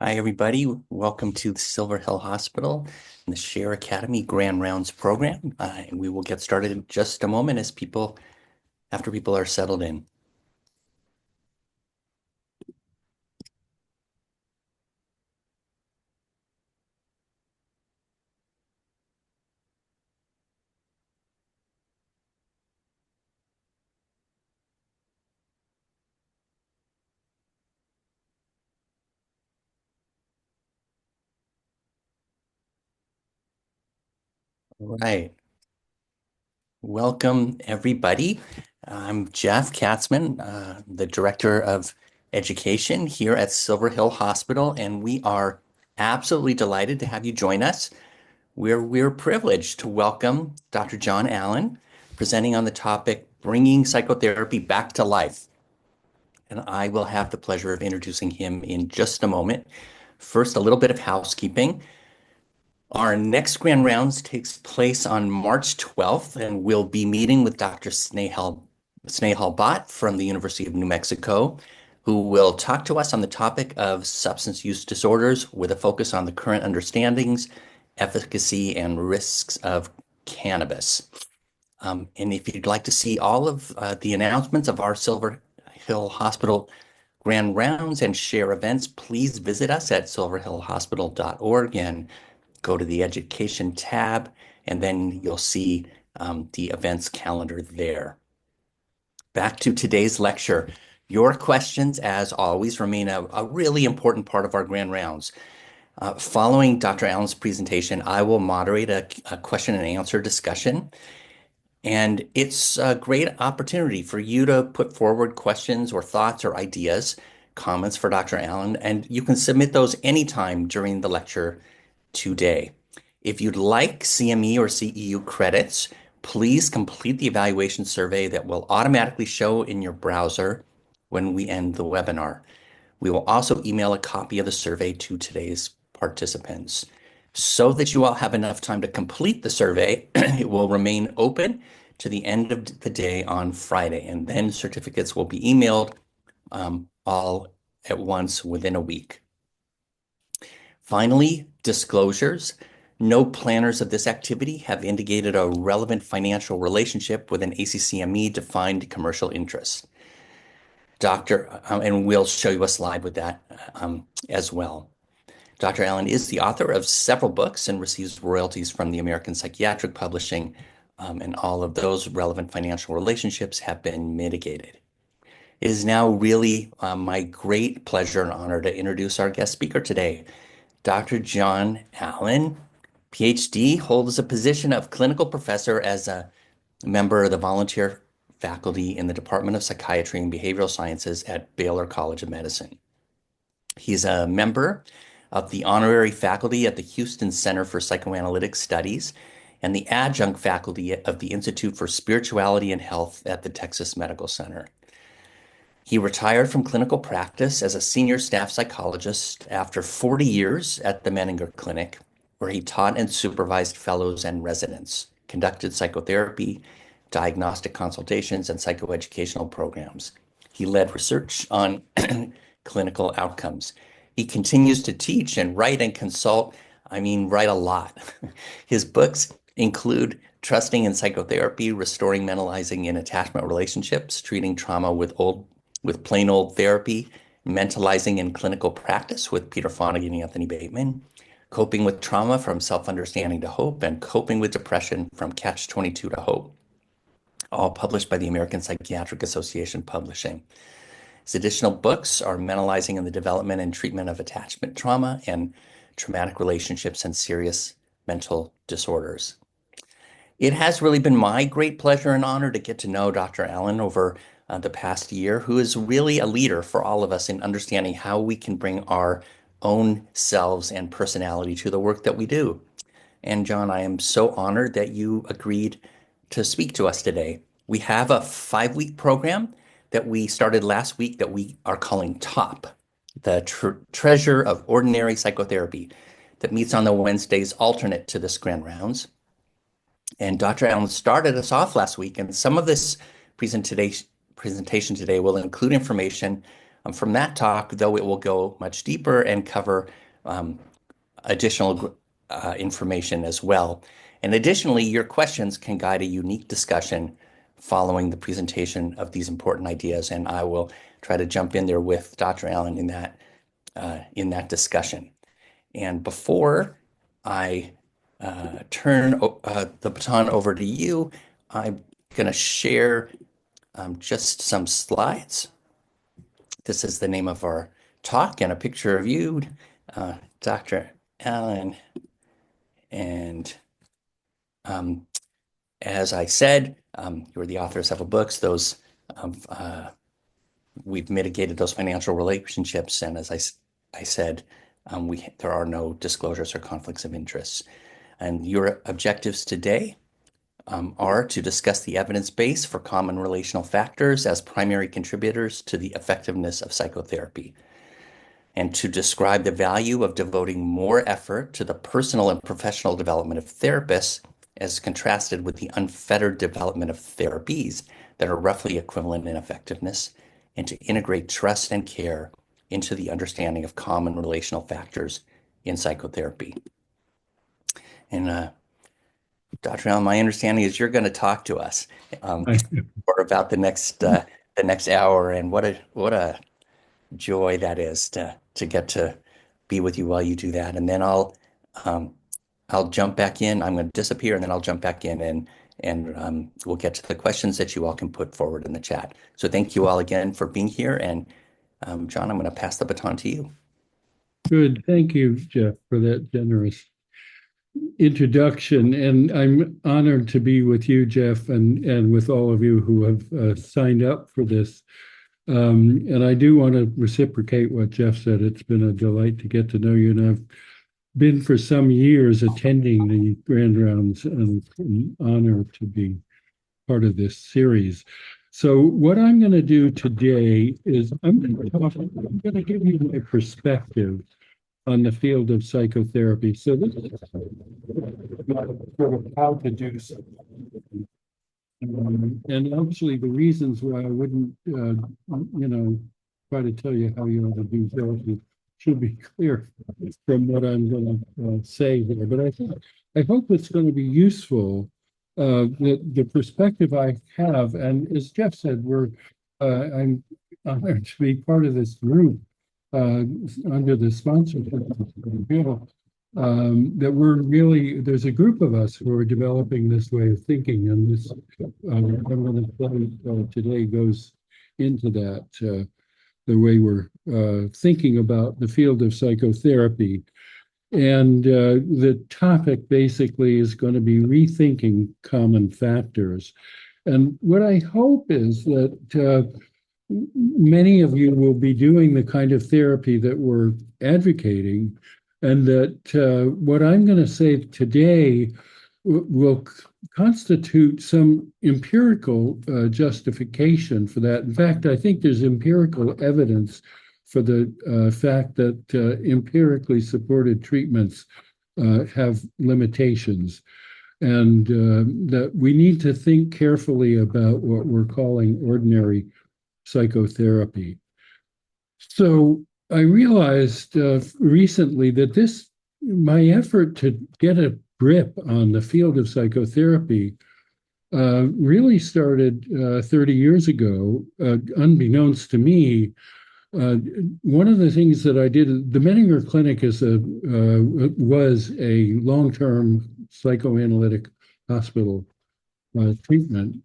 Hi, everybody. Welcome to the Silver Hill Hospital and the Share Academy Grand Rounds program. And we will get started in just a moment after people are settled in. All right. Welcome, everybody. I'm Jeff Katzman, the Director of Education here at Silver Hill Hospital, and we are absolutely delighted to have you join us. We're privileged to welcome Dr. John Allen, presenting on the topic Bringing Psychotherapy Back to Life. And I will have the pleasure of introducing him in just a moment. First, a little bit of housekeeping. Our next Grand Rounds takes place on March 12th, and we'll be meeting with Dr. Snehal Bhatt from the University of New Mexico, who will talk to us on the topic of substance use disorders with a focus on the current understandings, efficacy, and risks of cannabis. And if you'd like to see all of the announcements of our Silver Hill Hospital Grand Rounds and share events, please visit us at silverhillhospital.org and go to the Education tab, and then you'll see the events calendar there. Back to today's lecture. Your questions, as always, remain a really important part of our Grand Rounds. Following Dr. Allen's presentation, I will moderate a question and answer discussion. And it's a great opportunity for you to put forward questions or thoughts or ideas, comments for Dr. Allen, and you can submit those anytime during the lecture today. If you'd like CME or CEU credits, please complete the evaluation survey that will automatically show in your browser when we end the webinar. We will also email a copy of the survey to today's participants. So that you all have enough time to complete the survey, it will remain open to the end of the day on Friday, and then certificates will be emailed all at once within a week. Finally, disclosures. No planners of this activity have indicated a relevant financial relationship with an ACCME defined commercial interest. And we'll show you a slide with that as well. Dr. Allen is the author of several books and receives royalties from the American Psychiatric Publishing, and all of those relevant financial relationships have been mitigated. It is now really my great pleasure and honor to introduce our guest speaker today. Dr. John Allen, Ph.D., holds a position of clinical professor as a member of the volunteer faculty in the Department of Psychiatry and Behavioral Sciences at Baylor College of Medicine. He's a member of the honorary faculty at the Houston Center for Psychoanalytic Studies and the adjunct faculty of the Institute for Spirituality and Health at the Texas Medical Center. He retired from clinical practice as a senior staff psychologist after 40 years at the Menninger Clinic, where he taught and supervised fellows and residents, conducted psychotherapy, diagnostic consultations, and psychoeducational programs. He led research on clinical outcomes. He continues to teach and write and consult. Write a lot. His books include Trusting in Psychotherapy, Restoring Mentalizing in Attachment Relationships, Treating Trauma with Plain Old Therapy, Mentalizing in Clinical Practice with Peter Fonagy and Anthony Bateman, Coping with Trauma from Self-Understanding to Hope, and Coping with Depression from Catch-22 to Hope, all published by the American Psychiatric Association Publishing. His additional books are Mentalizing in the Development and Treatment of Attachment Trauma and Traumatic Relationships and Serious Mental Disorders. It has really been my great pleasure and honor to get to know Dr. Allen over the past year, who is really a leader for all of us in understanding how we can bring our own selves and personality to the work that we do. And John, I am so honored that you agreed to speak to us today. We have a 5-week program that we started last week that we are calling TOP, the Treasure of Ordinary Psychotherapy, that meets on the Wednesdays alternate to this Grand Rounds. And Dr. Allen started us off last week, and some of this presentation today will include information From that talk, though, it will go much deeper and cover um, additional information as well. And additionally, your questions can guide a unique discussion following the presentation of these important ideas, and I will try to jump in there with Dr. Allen in that discussion. And before I turn the baton over to you, I'm going to share just some slides. This is the name of our talk and a picture of you, Dr. Allen. And um, as I said, you're the author of several books. Those we've mitigated those financial relationships, and as I said, there are no disclosures or conflicts of interest. And your objectives today are to discuss the evidence base for common relational factors as primary contributors to the effectiveness of psychotherapy, and to describe the value of devoting more effort to the personal and professional development of therapists as contrasted with the unfettered development of therapies that are roughly equivalent in effectiveness, and to integrate trust and care into the understanding of common relational factors in psychotherapy. And Dr. Allen, my understanding is you're going to talk to us for about the next hour, and what a joy that is to get to be with you while you do that. And then I'll jump back in. I'm going to disappear, and then I'll jump back in, and we'll get to the questions that you all can put forward in the chat. So thank you all again for being here. And John, I'm going to pass the baton to you. Good. Thank you, Jeff, for that generous introduction. And I'm honored to be with you, Jeff, and with all of you who have signed up for this. And I do want to reciprocate what Jeff said. It's been a delight to get to know you, and I've been for some years attending the Grand Rounds, and it's an honor to be part of this series. So what I'm going to do today is I'm going to give you my perspective on the field of psychotherapy. So this is sort of how to do something. And actually the reasons why I wouldn't, try to tell you how you ought to do therapy should be clear from what I'm going to say here. But I hope it's going to be useful. The perspective I have, and as Jeff said, I'm honored to be part of this group under the sponsorship of Bill. There's a group of us who are developing this way of thinking, and this I'm going to play today goes into that, the way we're thinking about the field of psychotherapy. And the topic basically is going to be rethinking common factors. And what I hope is that many of you will be doing the kind of therapy that we're advocating, and that what I'm going to say today will constitute some empirical justification for that. In fact, I think there's empirical evidence for the fact that empirically supported treatments have limitations, and that we need to think carefully about what we're calling ordinary psychotherapy. So I realized recently that my effort to get a grip on the field of psychotherapy really started 30 years ago, unbeknownst to me. One of the things that I did, the Menninger Clinic was a long-term psychoanalytic hospital treatment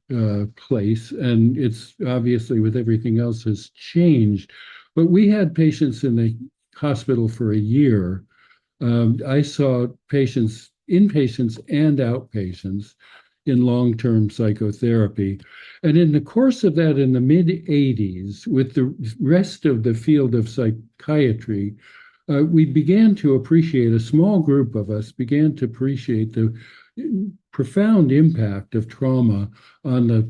place, and it's obviously with everything else has changed. But we had patients in the hospital for a year. I saw inpatients and outpatients in long-term psychotherapy. And in the course of that, in the mid-'80s, with the rest of the field of psychiatry, we began to appreciate, a small group of us began to appreciate the profound impact of trauma on the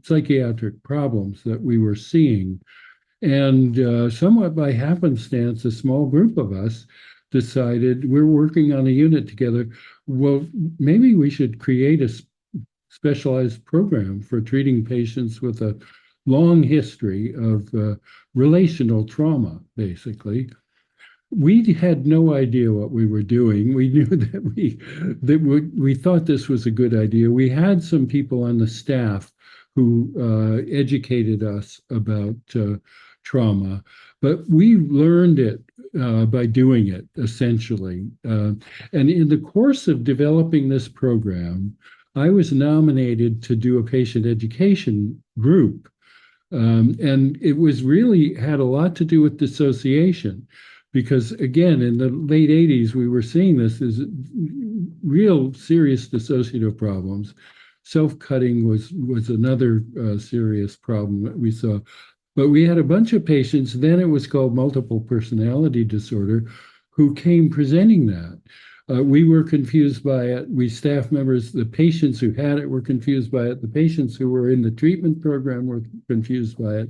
psychiatric problems that we were seeing. And somewhat by happenstance, a small group of us decided, we're working on a unit together, well, maybe we should create a specialized program for treating patients with a long history of relational trauma, basically. We had no idea what we were doing. We knew that we thought this was a good idea. We had some people on the staff who educated us about trauma, but we learned it by doing it, essentially. And in the course of developing this program, I was nominated to do a patient education group. And it was really had a lot to do with dissociation because again, in the late 80s, we were seeing this as real serious dissociative problems. Self-cutting was another serious problem that we saw. But we had a bunch of patients, then it was called multiple personality disorder, who came presenting that. We were confused by it. We staff members, the patients who had it were confused by it. The patients who were in the treatment program were confused by it.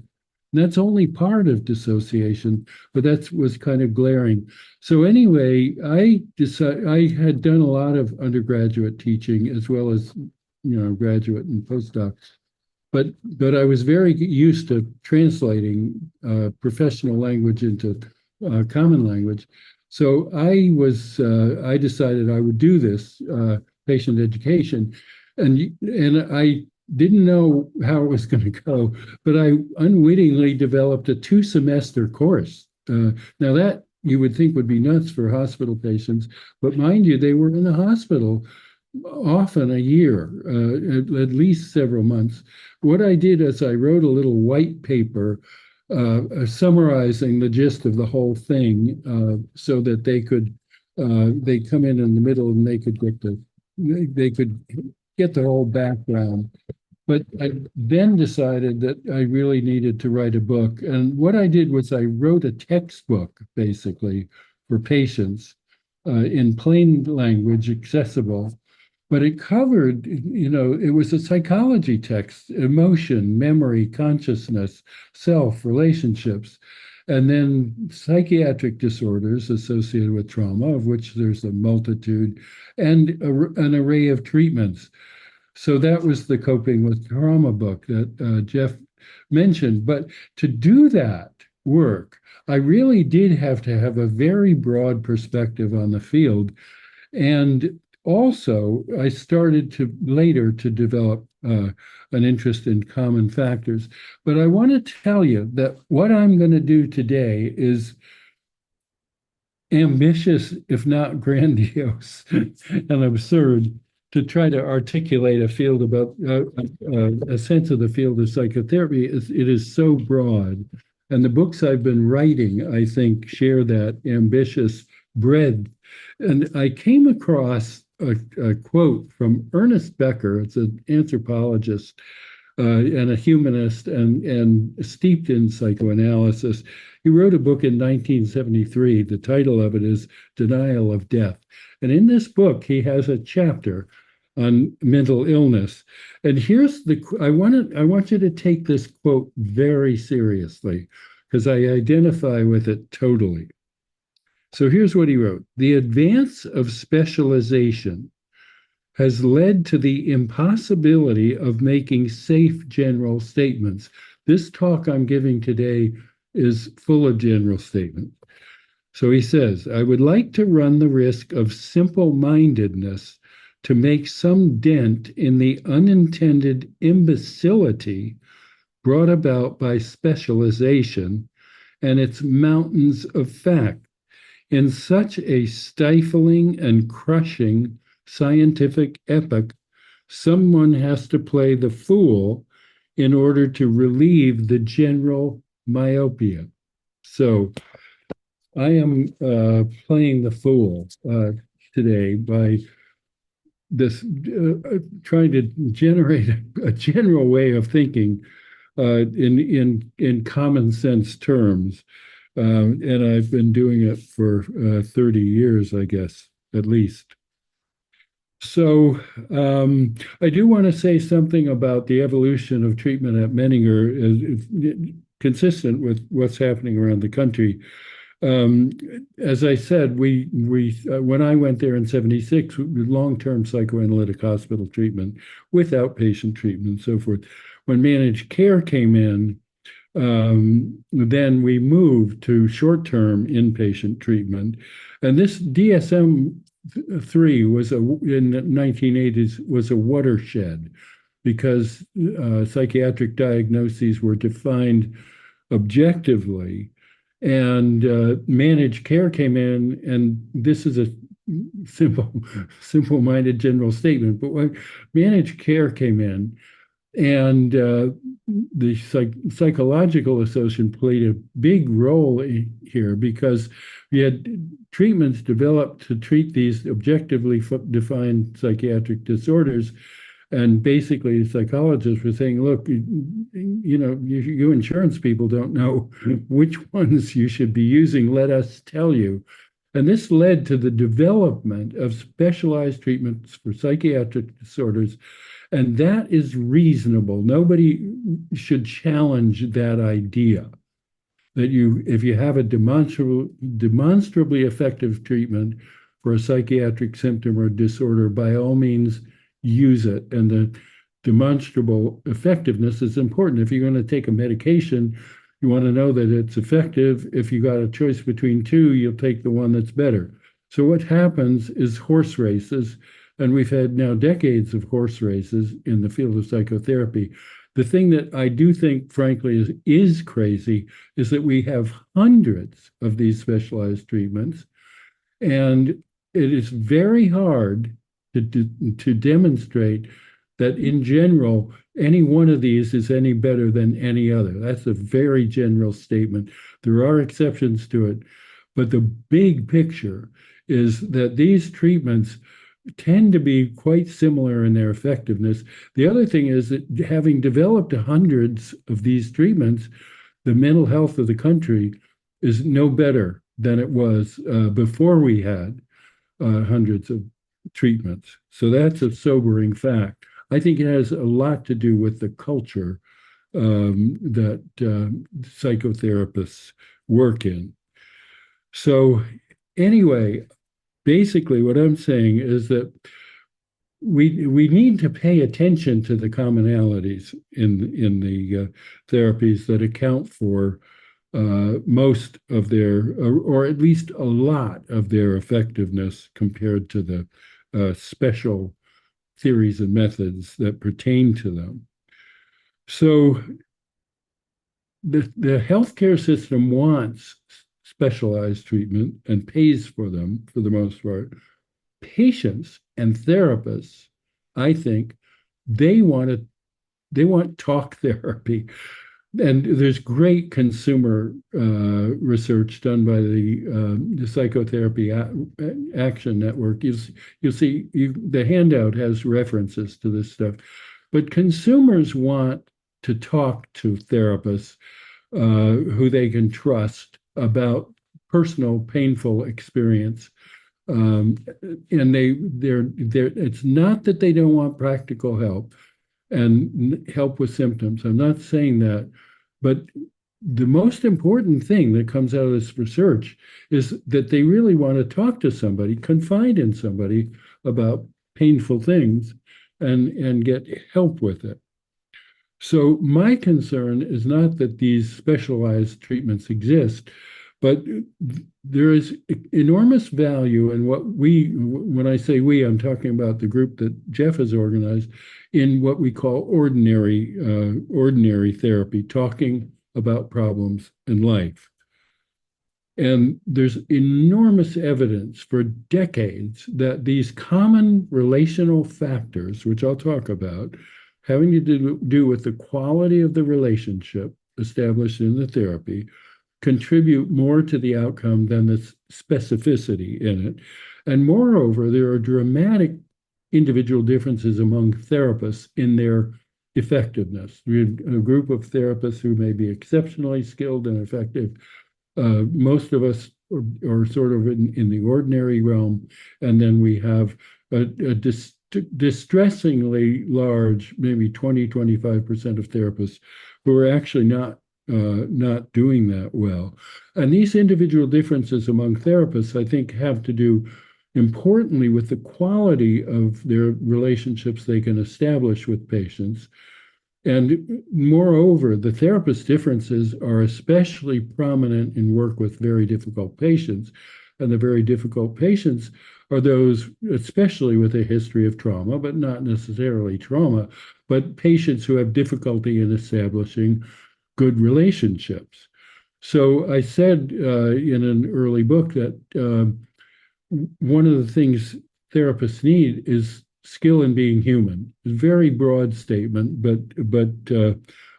And that's only part of dissociation, but that was kind of glaring. So anyway, I had done a lot of undergraduate teaching as well as graduate and postdocs. But I was very used to translating professional language into common language. So I decided I would do this patient education, and I didn't know how it was going to go, but I unwittingly developed a 2-semester course. Now that you would think would be nuts for hospital patients, but mind you, they were in the hospital often a year, at least several months. What I did is I wrote a little white paper summarizing the gist of the whole thing so that they come in the middle and they could get the whole background. But I then decided that I really needed to write a book. And what I did was I wrote a textbook, basically, for patients in plain language, accessible. But it covered, it was a psychology text, emotion, memory, consciousness, self, relationships, and then psychiatric disorders associated with trauma, of which there's a multitude, and an array of treatments. So that was the Coping with Trauma book that Jeff mentioned. But to do that work, I really did have to have a very broad perspective on the field. And also, I started later to develop an interest in common factors. But I want to tell you that what I'm going to do today is ambitious, if not grandiose and absurd, to try to articulate a field about a sense of the field of psychotherapy. It is so broad. And the books I've been writing, I think, share that ambitious breadth. And I came across a quote from Ernest Becker. It's an anthropologist and a humanist and steeped in psychoanalysis. He wrote a book in 1973. The title of it is Denial of Death. And in this book, he has a chapter on mental illness. And here's I want you to take this quote very seriously because I identify with it totally. So here's what he wrote. The advance of specialization has led to the impossibility of making safe general statements. This talk I'm giving today is full of general statements. So he says, I would like to run the risk of simple-mindedness to make some dent in the unintended imbecility brought about by specialization and its mountains of fact. In such a stifling and crushing scientific epoch, someone has to play the fool in order to relieve the general myopia. So I am playing the fool today by this trying to generate a general way of thinking in common sense terms. And I've been doing it for 30 years, I guess, at least. So I do want to say something about the evolution of treatment at Menninger, consistent with what's happening around the country. As I said, we when I went there in '76, long-term psychoanalytic hospital treatment with outpatient treatment and so forth. when managed care came in, then we moved to short-term inpatient treatment. And this DSM-3 was in the 1980s was a watershed because psychiatric diagnoses were defined objectively, and managed care came in, and this is a simple-minded general statement, but when managed care came in, and the psychological association played a big role here because we had treatments developed to treat these objectively defined psychiatric disorders. And basically, the psychologists were saying, look, you insurance people don't know which ones you should be using. Let us tell you. And this led to the development of specialized treatments for psychiatric disorders. And that is reasonable. Nobody should challenge that idea that if you have a demonstrably effective treatment for a psychiatric symptom or disorder, by all means, use it. And the demonstrable effectiveness is important. If you're going to take a medication, you want to know that it's effective. If you got a choice between two, you'll take the one that's better. So what happens is horse races, and we've had now decades of horse races in the field of psychotherapy. The thing that I do think, frankly, is crazy is that we have hundreds of these specialized treatments, and it is very hard to demonstrate that in general, any one of these is any better than any other. That's a very general statement. There are exceptions to it, but the big picture is that these treatments tend to be quite similar in their effectiveness. The other thing is that having developed hundreds of these treatments, the mental health of the country is no better than it was before we had hundreds of treatments. So that's a sobering fact. I think it has a lot to do with the culture that psychotherapists work in. So anyway, basically what I'm saying is that we need to pay attention to the commonalities in the therapies that account for most of their, or at least a lot of their effectiveness compared to the special theories and methods that pertain to them. So the healthcare system wants specialized treatment and pays for them for the most part. Patients and therapists, I think, they want talk therapy. And there's great consumer research done by the Psychotherapy Action Network. You'll see the handout has references to this stuff. But consumers want to talk to therapists who they can trust about personal painful experience. And it's not that they don't want practical help and help with symptoms. I'm not saying that, but the most important thing that comes out of this research is that they really want to talk to somebody, confide in somebody about painful things and get help with it. So my concern is not that these specialized treatments exist, but there is enormous value in what when I say we, I'm talking about the group that Jeff has organized, in what we call ordinary therapy, talking about problems in life. And there's enormous evidence for decades that these common relational factors, which I'll talk about, having to do with the quality of the relationship established in the therapy, contribute more to the outcome than the specificity in it. And moreover, there are dramatic individual differences among therapists in their effectiveness. We have a group of therapists who may be exceptionally skilled and effective. Most of us are sort of in the ordinary realm. And then we have a distressingly large, maybe 20-25% of therapists who are actually not doing that well. And these individual differences among therapists, I think, have to do importantly with the quality of their relationships they can establish with patients, And moreover, the therapist differences are especially prominent in work with very difficult patients. And the very difficult patients are those, especially with a history of trauma, but not necessarily trauma, but patients who have difficulty in establishing good relationships. So I said in an early book that one of the things therapists need is skill in being human. It's a very broad statement, but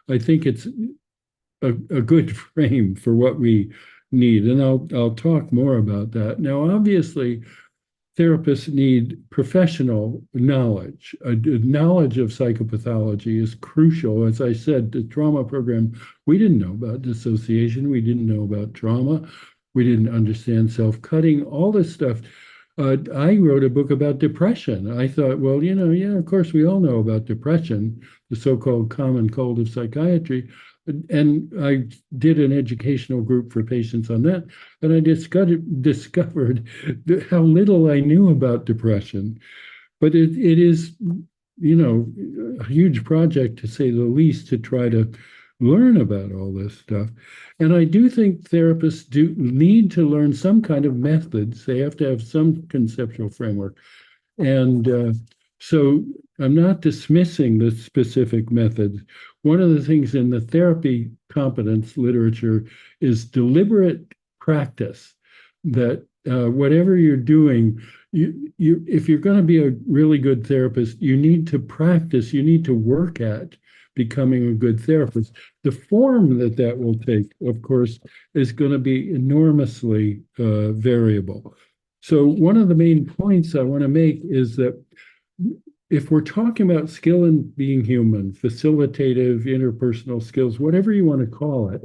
I think it's a good frame for what we need, and I'll talk more about that. Now, obviously, therapists need professional knowledge. Knowledge of psychopathology is crucial. As I said, the trauma program, we didn't know about dissociation, we didn't know about trauma, we didn't understand self-cutting, all this stuff. I wrote a book about depression. I thought, well, yeah, of course, we all know about depression, the so-called common cold of psychiatry. And I did an educational group for patients on that, and I discovered how little I knew about depression. But it is, a huge project to say the least to try to learn about all this stuff. And I do think therapists do need to learn some kind of methods. They have to have some conceptual framework. And so I'm not dismissing the specific methods. One of the things in the therapy competence literature is deliberate practice, that whatever you're doing, if you're going to be a really good therapist, you need to practice, you need to work at becoming a good therapist. The form that will take, of course, is going to be enormously variable. So one of the main points I want to make is that if we're talking about skill in being human, facilitative, interpersonal skills, whatever you want to call it,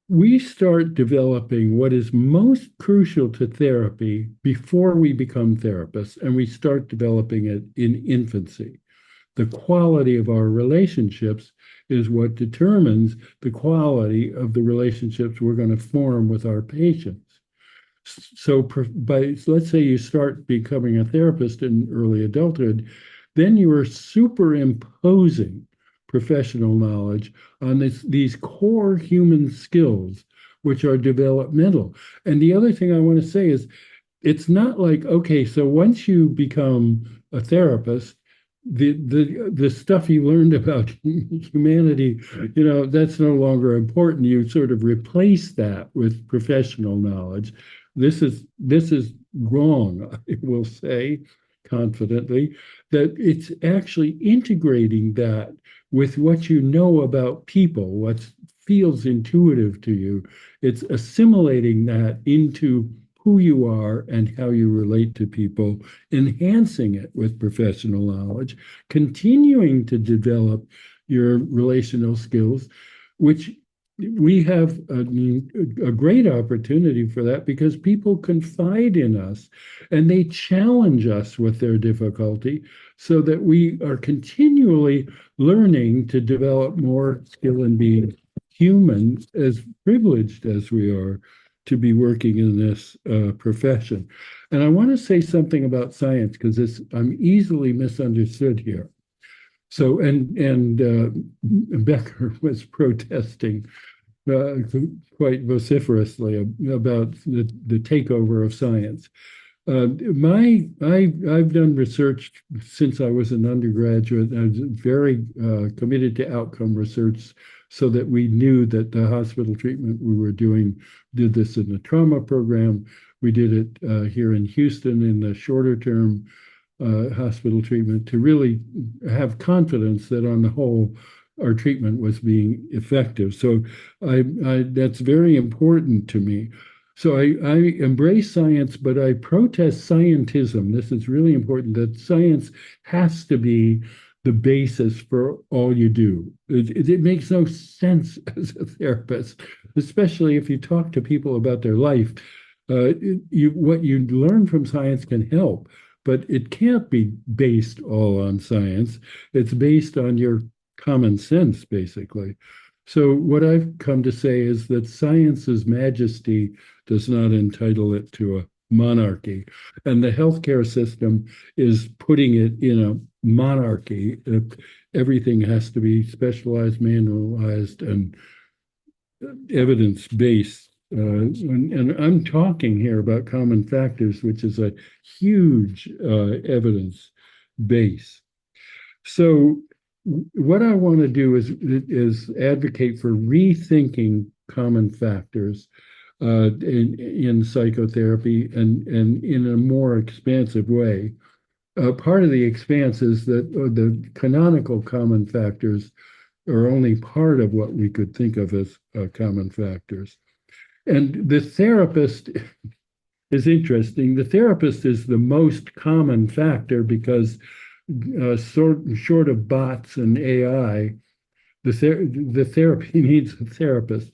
we start developing what is most crucial to therapy before we become therapists, and we start developing it in infancy. The quality of our relationships is what determines the quality of the relationships we're going to form with our patients. So let's say you start becoming a therapist in early adulthood, then you are superimposing professional knowledge on these core human skills, which are developmental. And the other thing I want to say is, it's not like, okay, so once you become a therapist, the stuff you learned about humanity, that's no longer important. You sort of replace that with professional knowledge. This is wrong, I will say confidently, that it's actually integrating that with what you know about people, what feels intuitive to you. It's assimilating that into who you are and how you relate to people, enhancing it with professional knowledge, continuing to develop your relational skills, which we have a great opportunity for that because people confide in us and they challenge us with their difficulty, so that we are continually learning to develop more skill in being human, as privileged as we are to be working in this profession. And I want to say something about science because I'm easily misunderstood here. So, and Becker was protesting quite vociferously about the takeover of science. I've done research since I was an undergraduate. I was very committed to outcome research, so that we knew that the hospital treatment we were doing did this in the trauma program. We did it here in Houston in the shorter term hospital treatment, to really have confidence that on the whole our treatment was being effective. So that's very important to me. So I embrace science, but I protest scientism. This is really important, that science has to be the basis for all you do. It makes no sense as a therapist, especially if you talk to people about their life. What you learn from science can help, but it can't be based all on science. It's based on your common sense, basically. So what I've come to say is that science's majesty does not entitle it to a monarchy, and the healthcare system is putting it in a monarchy. everything has to be specialized, manualized, and evidence-based. And I'm talking here about common factors, which is a huge evidence base. So what I want to do is advocate for rethinking common factors in psychotherapy and in a more expansive way. Part of the expanse is that the canonical common factors are only part of what we could think of as common factors. And the therapist is interesting. The therapist is the most common factor because short of bots and AI, the therapy needs a therapist.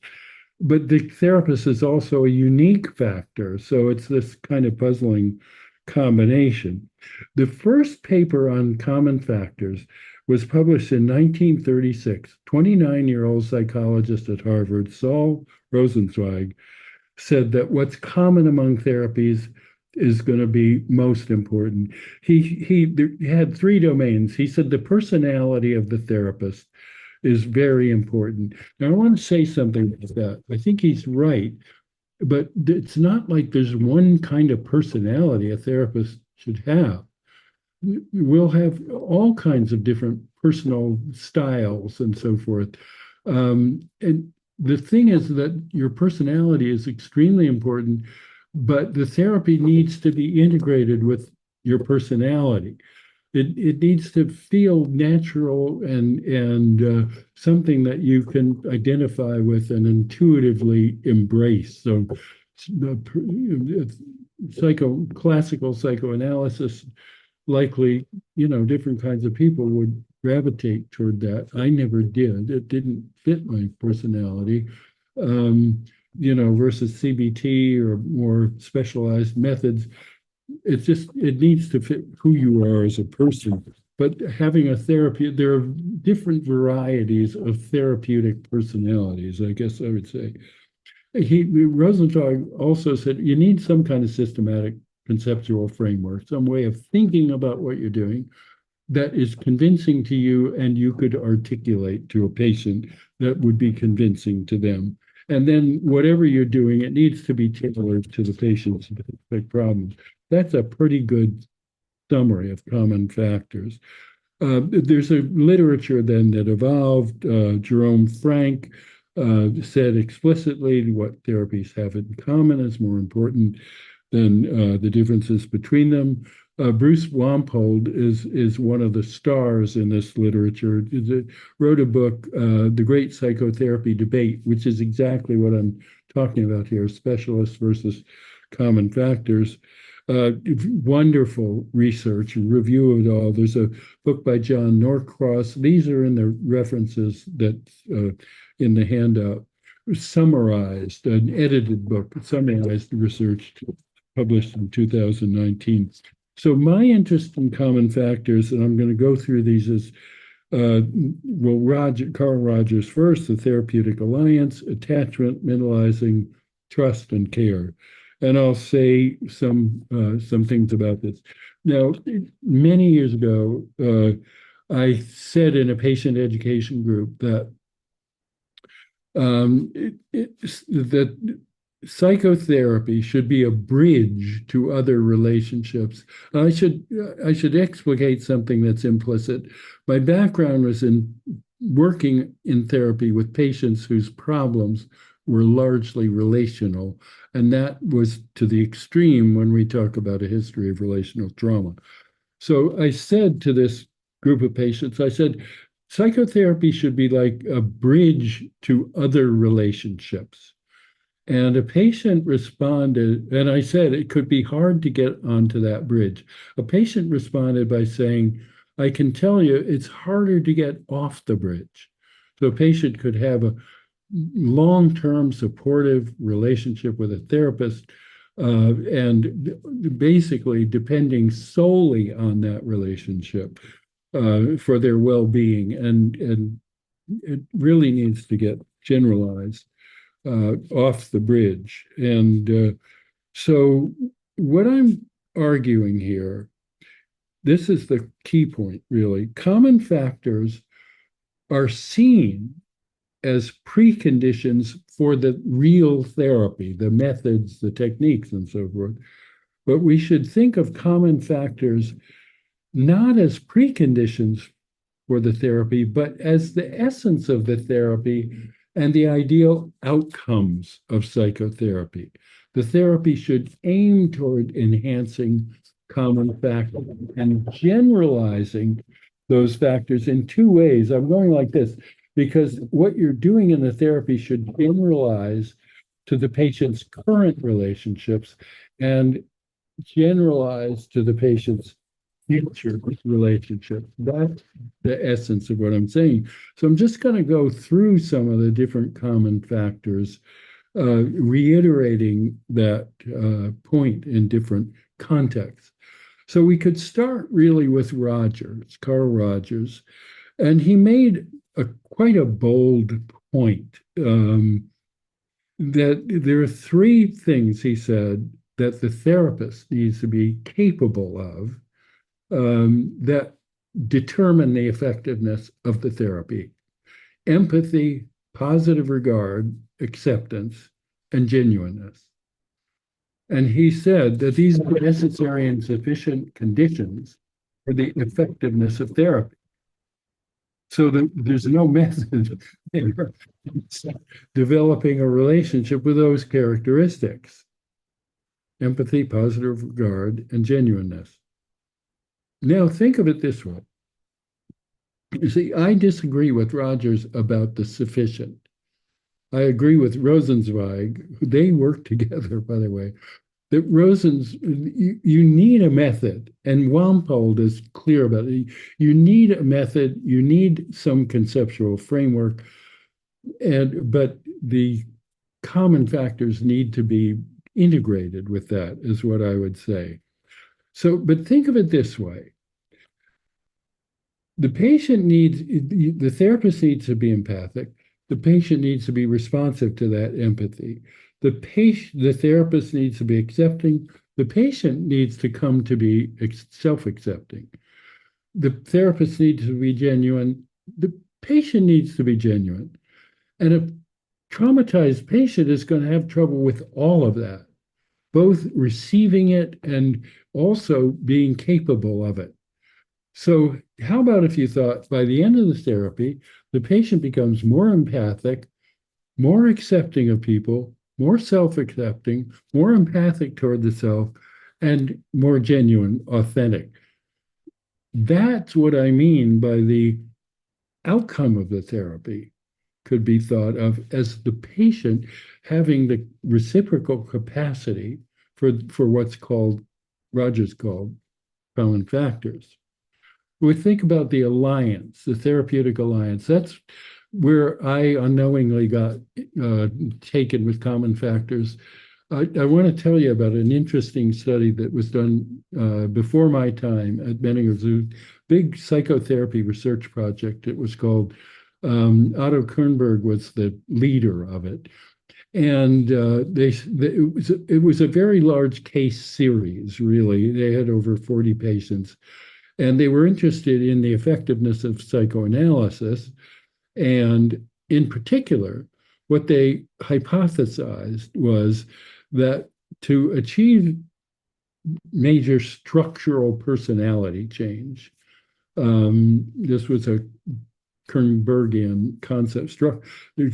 But the therapist is also a unique factor. So it's this kind of puzzling combination. The first paper on common factors was published in 1936. 29-year-old psychologist at Harvard, Saul Rosenzweig, said that what's common among therapies is going to be most important. He had three domains. He said the personality of the therapist is very important. Now, I want to say something about that. I think he's right, but it's not like there's one kind of personality a therapist should have. We'll have all kinds of different personal styles and so forth. And the thing is that your personality is extremely important, but the therapy needs to be integrated with your personality. It needs to feel natural and something that you can identify with and intuitively embrace. So, classical psychoanalysis, likely, different kinds of people would gravitate toward that. I never did. It didn't fit my personality. Versus CBT or more specialized methods. It needs to fit who you are as a person. But having a therapy, there are different varieties of therapeutic personalities, I guess I would say. Rosenthal also said you need some kind of systematic conceptual framework, some way of thinking about what you're doing that is convincing to you and you could articulate to a patient that would be convincing to them. And then whatever you're doing, it needs to be tailored to the patient's specific problems. That's a pretty good summary of common factors. There's a literature then that evolved. Jerome Frank said explicitly what therapies have in common is more important than the differences between them. Bruce Wampold is one of the stars in this literature. He wrote a book, The Great Psychotherapy Debate, which is exactly what I'm talking about here, specialists versus common factors. Wonderful research, review of it all. There's a book by John Norcross. These are in the references that in the handout. Summarized, an edited book, summarized research published in 2019. So my interest in common factors, and I'm going to go through these as Carl Rogers first, the therapeutic alliance, attachment, mentalizing, trust, and care. And I'll say some things about this. Now, many years ago, I said in a patient education group that that psychotherapy should be a bridge to other relationships. I should explicate something that's implicit. My background was in working in therapy with patients whose problems were largely relational, and that was to the extreme when we talk about a history of relational trauma. So I said to this group of patients, I said, psychotherapy should be like a bridge to other relationships. And a patient responded, and I said it could be hard to get onto that bridge. A patient responded by saying, I can tell you it's harder to get off the bridge. So a patient could have a long-term supportive relationship with a therapist and basically depending solely on that relationship for their well-being. And it really needs to get generalized. Off the bridge. And so what I'm arguing here, this is the key point, really. Common factors are seen as preconditions for the real therapy, the methods, the techniques, and so forth. But we should think of common factors not as preconditions for the therapy, but as the essence of the therapy and the ideal outcomes of psychotherapy. The therapy should aim toward enhancing common factors and generalizing those factors in two ways. I'm going like this because what you're doing in the therapy should generalize to the patient's current relationships and generalize to the patient's future relationships. That's the essence of what I'm saying. So I'm just going to go through some of the different common factors, reiterating that point in different contexts. So we could start really with Rogers, Carl Rogers, and he made quite a bold point that there are three things, he said, that the therapist needs to be capable of that determine the effectiveness of the therapy: empathy, positive regard, acceptance, and genuineness. And he said that these are necessary and sufficient conditions for the effectiveness of therapy. So there's no method in developing a relationship with those characteristics: empathy, positive regard, and genuineness. Now, think of it this way. You see, I disagree with Rogers about the sufficient. I agree with Rosenzweig. They work together, by the way. That you need a method, and Wampold is clear about it. You need a method, you need some conceptual framework, but the common factors need to be integrated with that, is what I would say. So, but think of it this way. The therapist needs to be empathic. The patient needs to be responsive to that empathy. The therapist needs to be accepting. The patient needs to come to be self-accepting. The therapist needs to be genuine. The patient needs to be genuine. And a traumatized patient is going to have trouble with all of that, both receiving it and also being capable of it. So how about if you thought by the end of the therapy, the patient becomes more empathic, more accepting of people, more self-accepting, more empathic toward the self, and more genuine, authentic. That's what I mean by the outcome of the therapy could be thought of as the patient having the reciprocal capacity for what's Rogers called common factors. We think about the alliance, the therapeutic alliance. That's where I unknowingly got taken with common factors. I want to tell you about an interesting study that was done before my time at Menninger. A big psychotherapy research project. It was called, Otto Kernberg was the leader of it. And it was a very large case series, really. They had over 40 patients. And they were interested in the effectiveness of psychoanalysis. And in particular, what they hypothesized was that to achieve major structural personality change, this was a Kernbergian concept,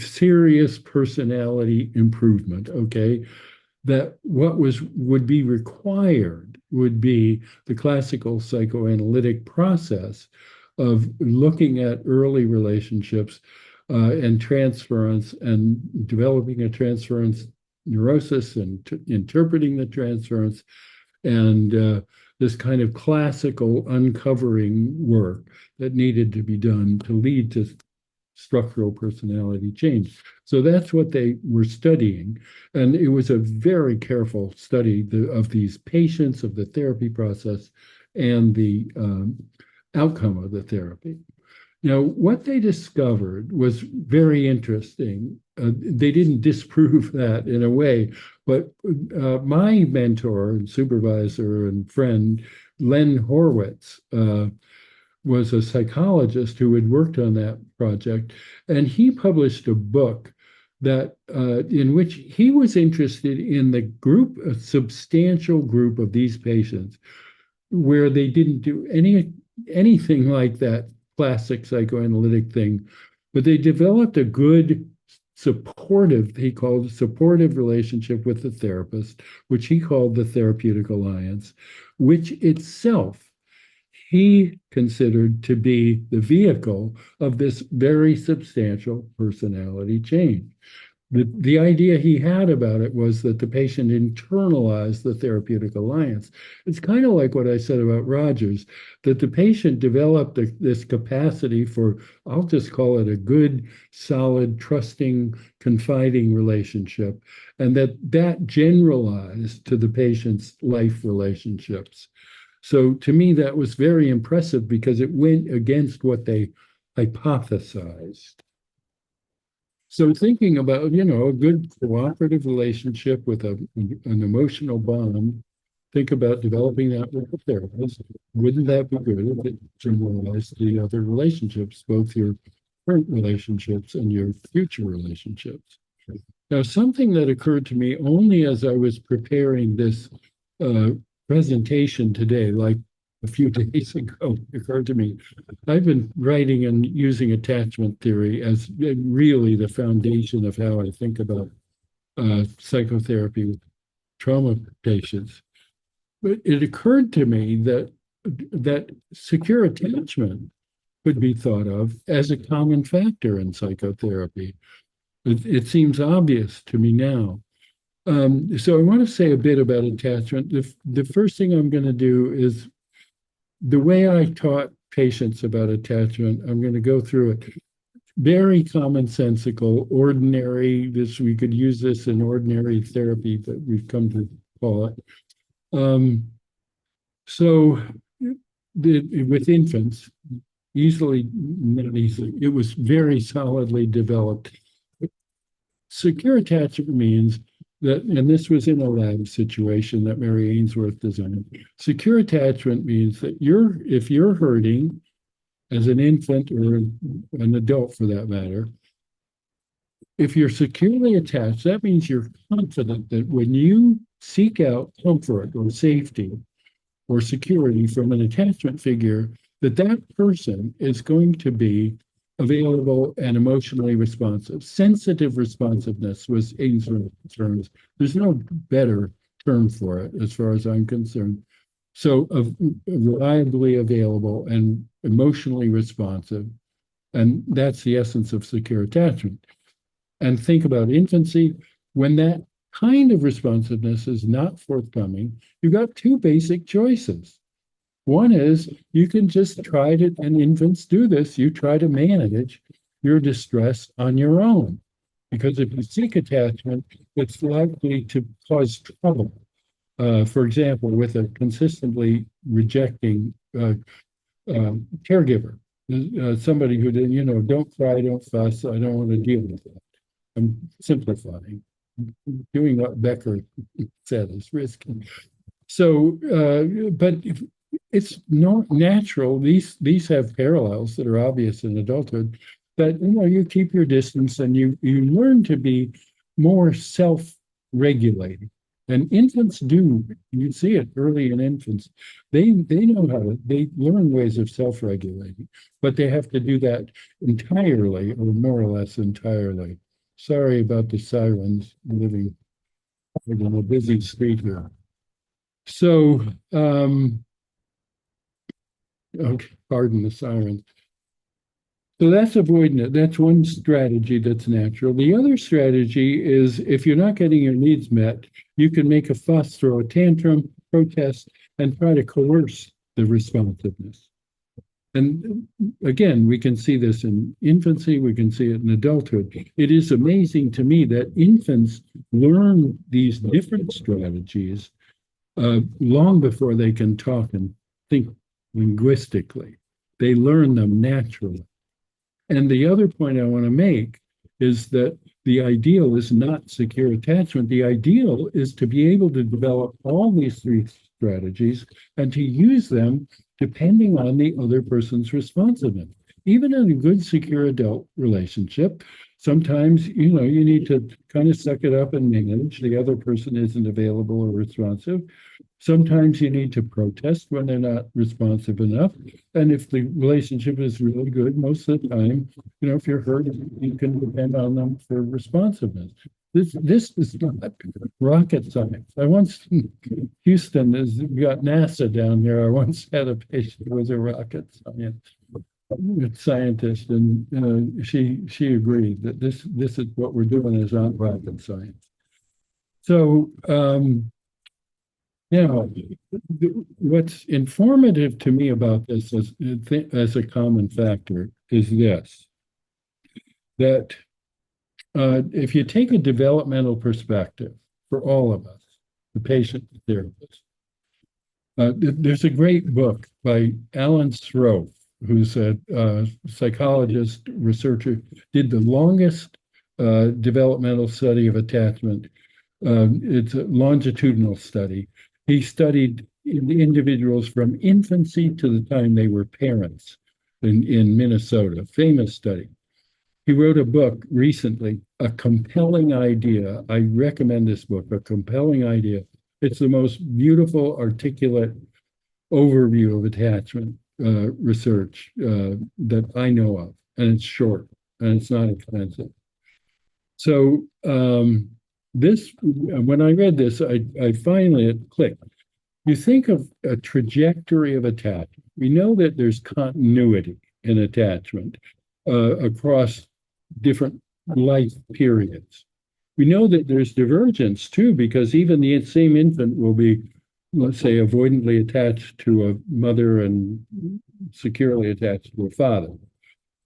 serious personality improvement, okay, that what would be required would be the classical psychoanalytic process of looking at early relationships and transference and developing a transference neurosis and interpreting the transference and this kind of classical uncovering work that needed to be done to lead to structural personality change. So that's what they were studying. And it was a very careful study of these patients, of the therapy process, and the outcome of the therapy. Now, what they discovered was very interesting. They didn't disprove that in a way, but my mentor and supervisor and friend, Len Horwitz, was a psychologist who had worked on that project, and he published a book that in which he was interested in the group, a substantial group of these patients, where they didn't do anything like that classic psychoanalytic thing, but they developed a good supportive, he called supportive relationship with the therapist, which he called the therapeutic alliance, which itself he considered to be the vehicle of this very substantial personality change. The idea he had about it was that the patient internalized the therapeutic alliance. It's kind of like what I said about Rogers, that the patient developed this capacity for, I'll just call it a good, solid, trusting, confiding relationship, and that generalized to the patient's life relationships. So to me, that was very impressive because it went against what they hypothesized. So thinking about, a good cooperative relationship with an emotional bond, think about developing that with a therapist. Wouldn't that be good if it generalized the other relationships, both your current relationships and your future relationships? Now, something that occurred to me only as I was preparing this presentation today, like a few days ago, occurred to me. I've been writing and using attachment theory as really the foundation of how I think about psychotherapy with trauma patients. But it occurred to me that secure attachment could be thought of as a common factor in psychotherapy. It seems obvious to me now. So I want to say a bit about attachment. The first thing I'm going to do is the way I taught patients about attachment. I'm going to go through it. Very commonsensical, ordinary. We could use this in ordinary therapy that we've come to call it. So with infants, not easily, it was very solidly developed. Secure attachment means that, and this was in a lab situation that Mary Ainsworth designed. Secure attachment means that if you're hurting as an infant or an adult for that matter, if you're securely attached, that means you're confident that when you seek out comfort or safety or security from an attachment figure, that person is going to be available and emotionally responsive. Sensitive responsiveness was Ainsworth's terms. There's no better term for it as far as I'm concerned. So reliably available and emotionally responsive. And that's the essence of secure attachment. And think about infancy. When that kind of responsiveness is not forthcoming, you've got two basic choices. One is you can just try to, and infants do this, you try to manage your distress on your own. Because if you seek attachment, it's likely to cause trouble. For example, with a consistently rejecting caregiver, somebody who, don't cry, don't fuss, I don't want to deal with that. I'm simplifying. Doing what Becker said is risky. So, but it's not natural. These have parallels that are obvious in adulthood. That you keep your distance and you learn to be more self-regulating. And infants do. You see it early in infants. They know they learn ways of self-regulating, but they have to do that entirely, or more or less entirely. Sorry about the sirens living in a busy street here. So, okay, pardon the sirens. So that's avoiding it. That's one strategy that's natural. The other strategy is if you're not getting your needs met, you can make a fuss, throw a tantrum, protest, and try to coerce the responsiveness. And again, we can see this in infancy, we can see it in adulthood. It is amazing to me that infants learn these different strategies long before they can talk and think linguistically. They learn them naturally. And the other point I want to make is that the ideal is not secure attachment. The ideal is to be able to develop all these three strategies and to use them depending on the other person's responsiveness. Even in a good, secure adult relationship, sometimes, you need to kind of suck it up and manage. The other person isn't available or responsive. Sometimes you need to protest when they're not responsive enough. And if the relationship is really good, most of the time, if you're hurt, you can depend on them for responsiveness. This is not rocket science. I once, Houston has got NASA down here. I once had a patient who was a rocket scientist, and she agreed that this is what we're doing is not rocket science. So, what's informative to me about this as a common factor is this, that if you take a developmental perspective for all of us, the patient, the therapist, there's a great book by Alan Srofe, who's a psychologist, researcher, did the longest developmental study of attachment. It's a longitudinal study. He studied the individuals from infancy to the time they were parents in Minnesota, famous study. He wrote a book recently, A Compelling Idea. I recommend this book, A Compelling Idea. It's the most beautiful, articulate overview of attachment research that I know of. And it's short and it's not expensive. So when I read this, I finally it clicked. You think of a trajectory of attachment. We know that there's continuity in attachment across different life periods. We know that there's divergence too, because even the same infant will be, let's say, avoidantly attached to a mother and securely attached to a father.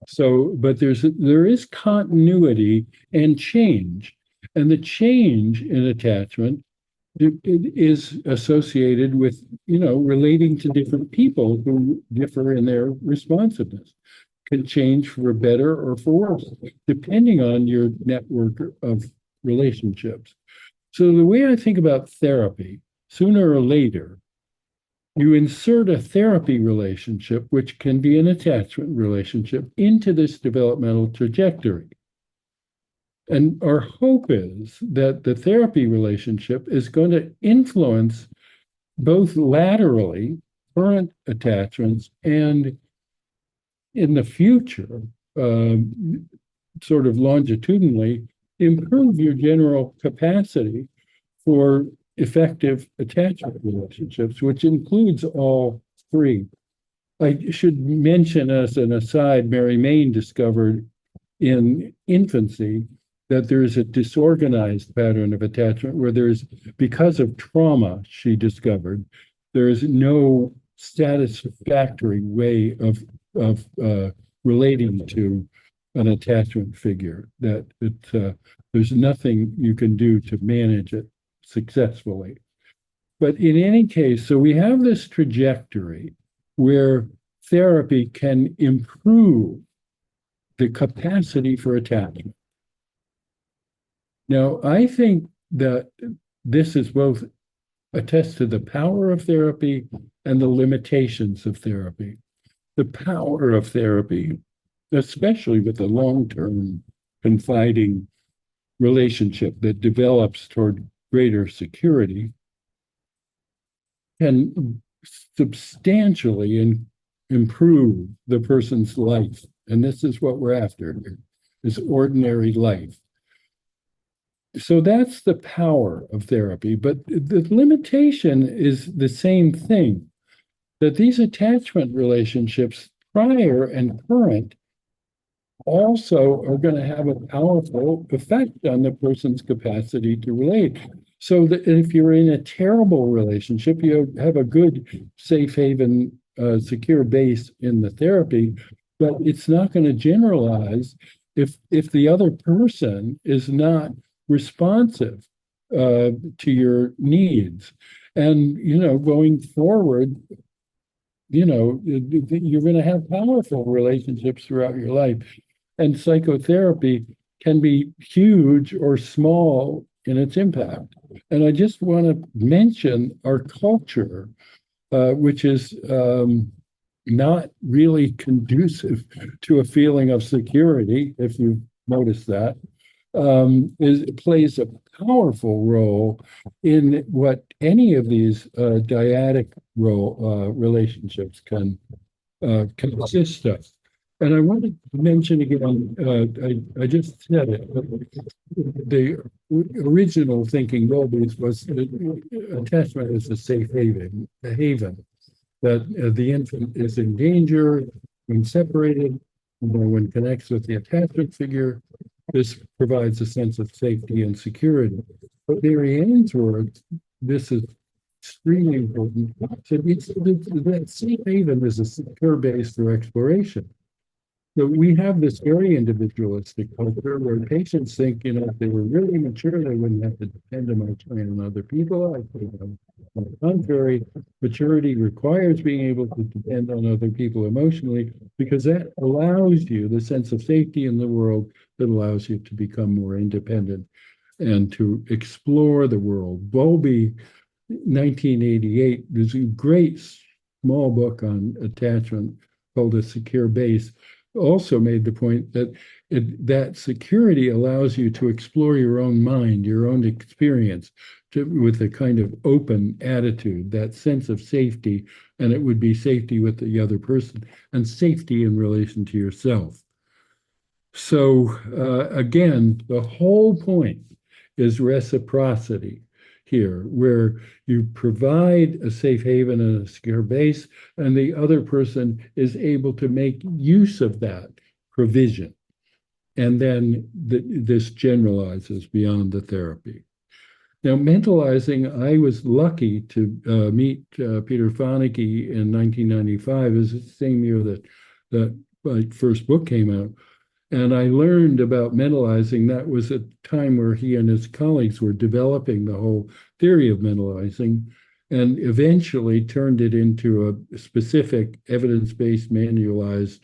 So, but there is continuity and change. And the change in attachment is associated with, relating to different people who differ in their responsiveness. Can change for better or for worse, depending on your network of relationships. So the way I think about therapy, sooner or later, you insert a therapy relationship, which can be an attachment relationship, into this developmental trajectory. And our hope is that the therapy relationship is going to influence both laterally current attachments and in the future, sort of longitudinally, improve your general capacity for effective attachment relationships, which includes all three. I should mention as an aside, Mary Main discovered in infancy that there's a disorganized pattern of attachment where because of trauma, she discovered, there is no satisfactory way of relating to an attachment figure, that there's nothing you can do to manage it successfully. But in any case, so we have this trajectory where therapy can improve the capacity for attachment. Now, I think that this is both attests to the power of therapy and the limitations of therapy. The power of therapy, especially with a long-term confiding relationship that develops toward greater security, can substantially improve the person's life. And this is what we're after here, is ordinary life. So that's the power of therapy. But the limitation is the same thing, that these attachment relationships, prior and current, also are going to have a powerful effect on the person's capacity to relate. So that if you're in a terrible relationship, you have a good safe haven, secure base in the therapy, but it's not going to generalize if the other person is not responsive to your needs. And, going forward, you're going to have powerful relationships throughout your life. And psychotherapy can be huge or small in its impact. And I just want to mention our culture, which is not really conducive to a feeling of security, if you notice that, plays a powerful role in what any of these dyadic relationships consist of. And I wanted to mention again, I just said it, but the original thinking Rolbe's was attachment is a safe haven, that the infant is in danger when separated, or when connects with the attachment figure. This provides a sense of safety and security. But Mary Ann's words, this is extremely important. So that safe haven is a secure base for exploration. So we have this very individualistic culture where patients think, if they were really mature, they wouldn't have to depend on other people. I think on the contrary, maturity requires being able to depend on other people emotionally, because that allows you the sense of safety in the world that allows you to become more independent and to explore the world. Bowlby, 1988, there's a great small book on attachment called A Secure Base, also made the point that that security allows you to explore your own mind, your own experience, with a kind of open attitude, that sense of safety, and it would be safety with the other person and safety in relation to yourself. So again, the whole point is reciprocity here, where you provide a safe haven and a secure base, and the other person is able to make use of that provision. And then this generalizes beyond the therapy. Now, mentalizing, I was lucky to meet Peter Fonagy in 1995. It was the same year that my first book came out. And I learned about mentalizing. That was a time where he and his colleagues were developing the whole theory of mentalizing, and eventually turned it into a specific evidence-based manualized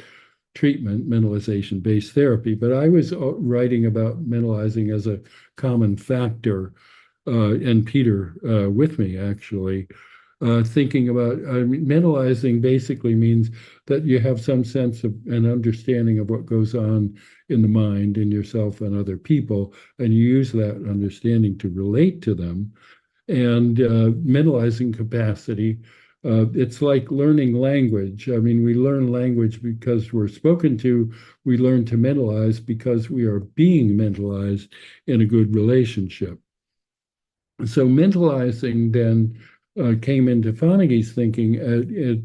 treatment, mentalization-based therapy. But I was writing about mentalizing as a common factor, and Peter with me, actually. Thinking about mentalizing basically means that you have some sense of an understanding of what goes on in the mind, in yourself and other people, and you use that understanding to relate to them. And mentalizing capacity, it's like learning language. I mean, we learn language because we're spoken to. We learn to mentalize because we are being mentalized in a good relationship. So mentalizing then came into Fonagy's thinking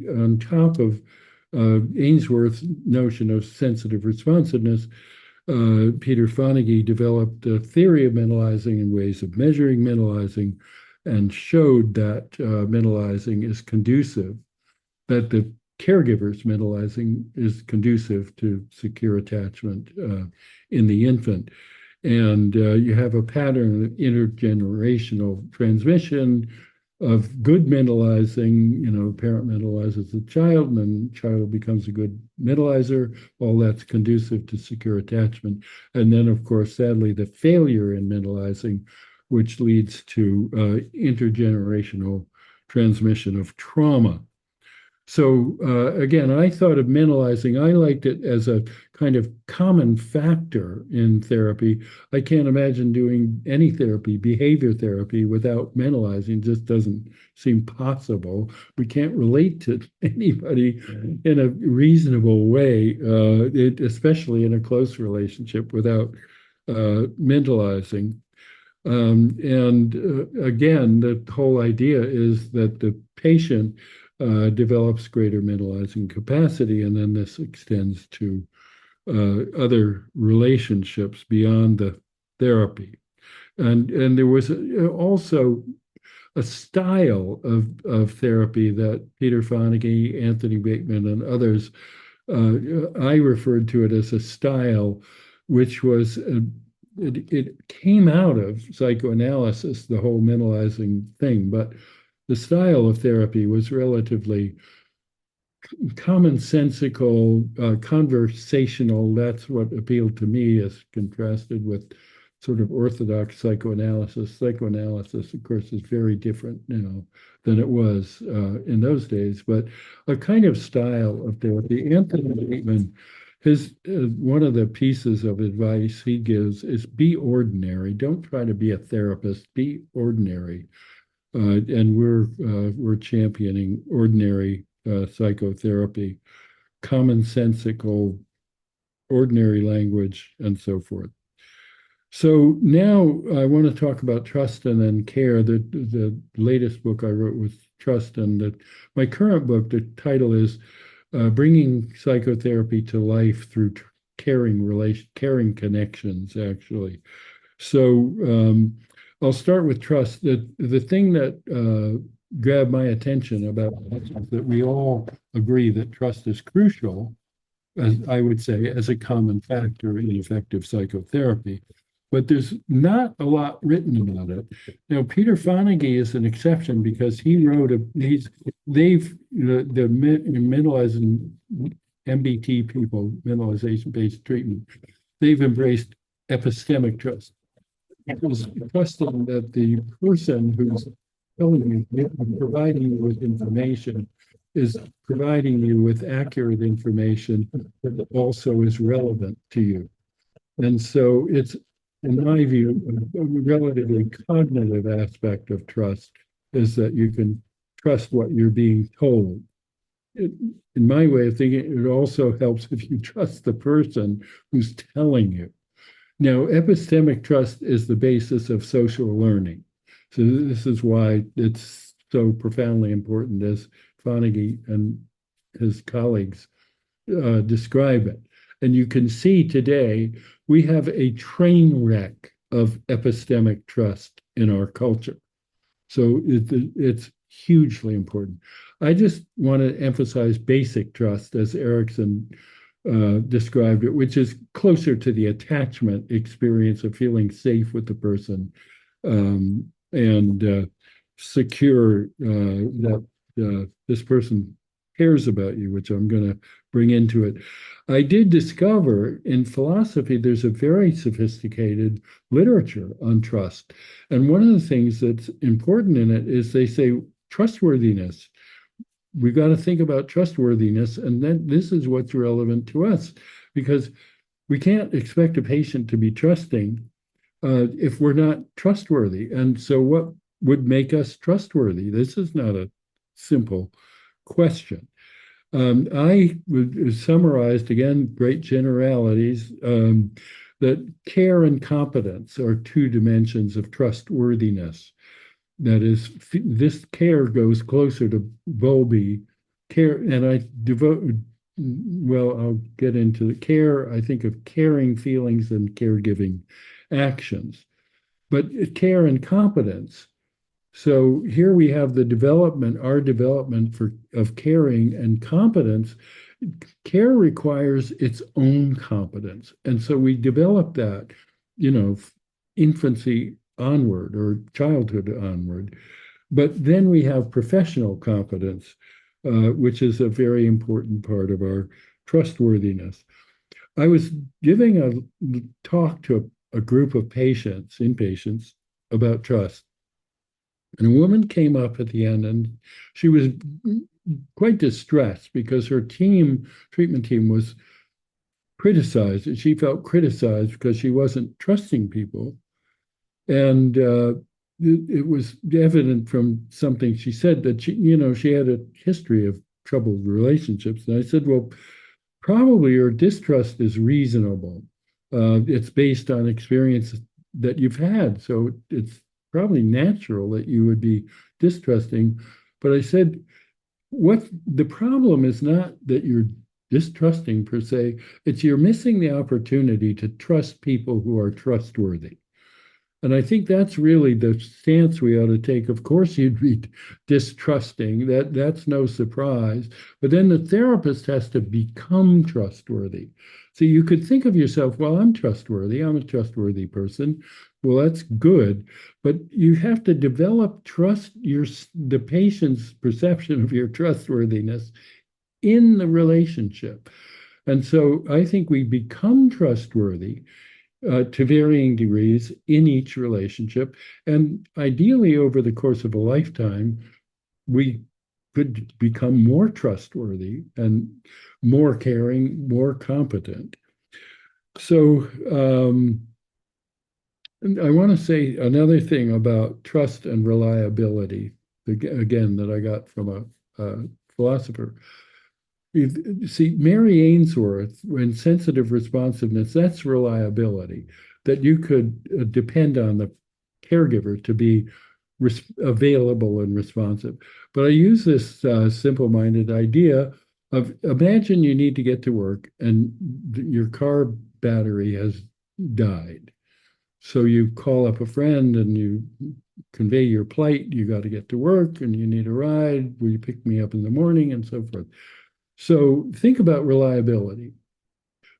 on top of Ainsworth's notion of sensitive responsiveness. Peter Fonagy developed a theory of mentalizing and ways of measuring mentalizing, and showed that mentalizing is conducive, that the caregiver's mentalizing is conducive to secure attachment in the infant. And you have a pattern of intergenerational transmission of good mentalizing. A parent mentalizes the child, and then the child becomes a good mentalizer. All that's conducive to secure attachment. And then, of course, sadly, the failure in mentalizing, which leads to intergenerational transmission of trauma. So again, I thought of mentalizing, I liked it as a kind of common factor in therapy. I can't imagine doing any therapy, behavior therapy, without mentalizing. It just doesn't seem possible. We can't relate to anybody in a reasonable way, especially in a close relationship, without mentalizing. Again, the whole idea is that the patient develops greater mentalizing capacity, and then this extends to other relationships beyond the therapy. And there was also a style of therapy that Peter Fonagy, Anthony Bateman, and others, I referred to it as a style, which was it came out of psychoanalysis, the whole mentalizing thing, but the style of therapy was relatively commonsensical, conversational. That's what appealed to me, as contrasted with sort of orthodox psychoanalysis. Psychoanalysis, of course, is very different now than it was in those days, but a kind of style of therapy. Anthony Bateman, his one of the pieces of advice he gives is be ordinary. Don't try to be a therapist. Be ordinary. And we're championing ordinary psychotherapy, commonsensical, ordinary language, and so forth. So now I want to talk about trust and then care. The latest book I wrote was trust, and my current book, the title is Bringing Psychotherapy to Life Through Caring Connections, actually. So I'll start with trust. The thing that grabbed my attention about this is that we all agree that trust is crucial, as I would say, as a common factor in effective psychotherapy. But there's not a lot written about it. Now, Peter Fonagy is an exception because he wrote the mentalizing MBT people, mentalization-based treatment, they've embraced epistemic trust. It was trusting that the person who's telling you, providing you with information, is providing you with accurate information that also is relevant to you. And so it's, in my view, a relatively cognitive aspect of trust is that you can trust what you're being told. In my way of thinking, it also helps if you trust the person who's telling you. Now, epistemic trust is the basis of social learning. So this is why it's so profoundly important, as Fonagy and his colleagues describe it. And you can see today we have a train wreck of epistemic trust in our culture. So it's hugely important. I just want to emphasize basic trust, as Erickson described it, which is closer to the attachment experience of feeling safe with the person and secure that this person cares about you, which I'm going to bring into it. I did discover in philosophy there's a very sophisticated literature on trust. And one of the things that's important in it is they say trustworthiness. We've got to think about trustworthiness, and then this is what's relevant to us, because we can't expect a patient to be trusting if we're not trustworthy. And so what would make us trustworthy? This is not a simple question. I summarized, again, great generalities, that care and competence are two dimensions of trustworthiness. That is, this care goes closer to Bowlby care, and I devote, well, I'll get into the care. I think of caring feelings and caregiving actions, but care and competence. So here we have the development, our development of caring and competence. Care requires its own competence. And so we develop that, infancy onward or childhood onward. But then we have professional competence, which is a very important part of our trustworthiness. I was giving a talk to a group of inpatients about trust. And a woman came up at the end and she was quite distressed because her treatment team was criticized. And she felt criticized because she wasn't trusting people. And it was evident from something she said that she had a history of troubled relationships. And I said, well, probably your distrust is reasonable. It's based on experience that you've had. So it's probably natural that you would be distrusting. But I said, what the problem is not that you're distrusting per se, it's you're missing the opportunity to trust people who are trustworthy. And I think that's really the stance we ought to take. Of course, you'd be distrusting, that's no surprise. But then the therapist has to become trustworthy. So you could think of yourself, well, I'm trustworthy, I'm a trustworthy person. Well, that's good, but you have to develop the patient's perception of your trustworthiness in the relationship. And so I think we become trustworthy to varying degrees in each relationship. And ideally, over the course of a lifetime, we could become more trustworthy and more caring, more competent. So, I want to say another thing about trust and reliability, again, that I got from a philosopher. See, Mary Ainsworth, when sensitive responsiveness, that's reliability, that you could depend on the caregiver to be available and responsive. But I use this simple-minded idea of imagine you need to get to work and your car battery has died. So you call up a friend and you convey your plight. You got to get to work and you need a ride. Will you pick me up in the morning and so forth? So think about reliability.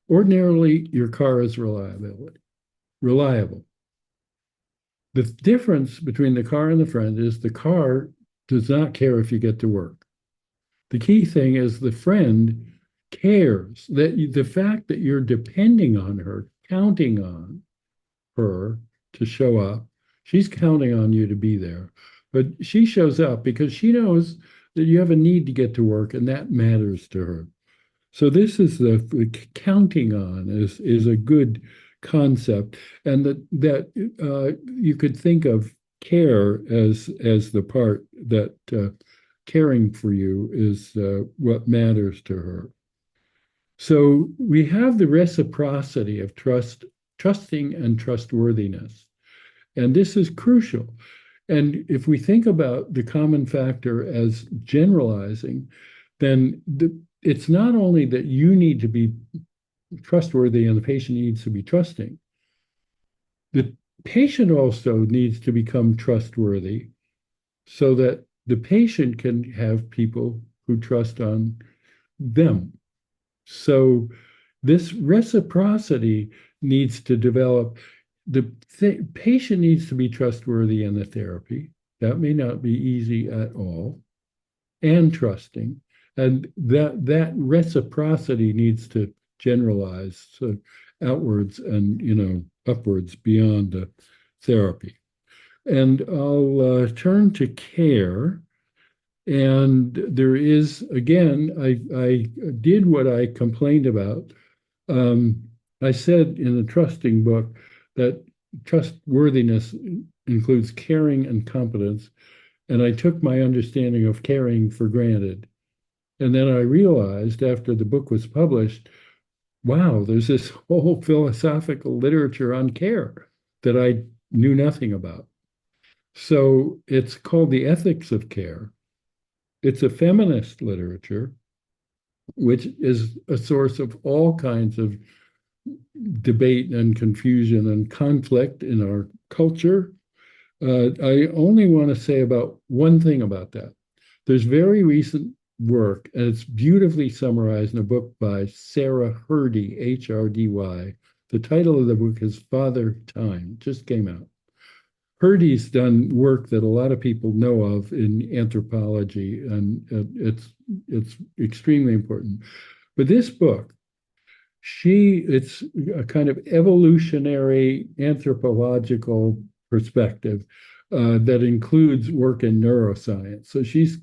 Ordinarily, your car is reliable. The difference between the car and the friend is the car does not care if you get to work. The key thing is the friend cares that the fact that you're depending on her, counting on her to show up, she's counting on you to be there. But she shows up because she knows that you have a need to get to work and that matters to her. So this is the counting on is a good concept, and that you could think of care as the part that caring for you is what matters to her. So we have the reciprocity of trusting and trustworthiness, and this is crucial. And if we think about the common factor as generalizing, then it's not only that you need to be trustworthy and the patient needs to be trusting, the patient also needs to become trustworthy so that the patient can have people who trust on them. So this reciprocity needs to develop. The patient needs to be trustworthy in the therapy. That may not be easy at all, and trusting. And that reciprocity needs to generalize so outwards and upwards beyond the therapy. And I'll turn to care. And there is, again, I did what I complained about. I said in the trusting book that trustworthiness includes caring and competence. And I took my understanding of caring for granted. And then I realized after the book was published, wow, there's this whole philosophical literature on care that I knew nothing about. So it's called The Ethics of Care. It's a feminist literature, which is a source of all kinds of debate and confusion and conflict in our culture. I only want to say about one thing about that. There's very recent work, and it's beautifully summarized in a book by Sarah Hrdy, H-R-D-Y. The title of the book is Father Time, just came out. Hrdy's done work that a lot of people know of in anthropology, and it's extremely important. But this book, it's a kind of evolutionary anthropological perspective that includes work in neuroscience. So she's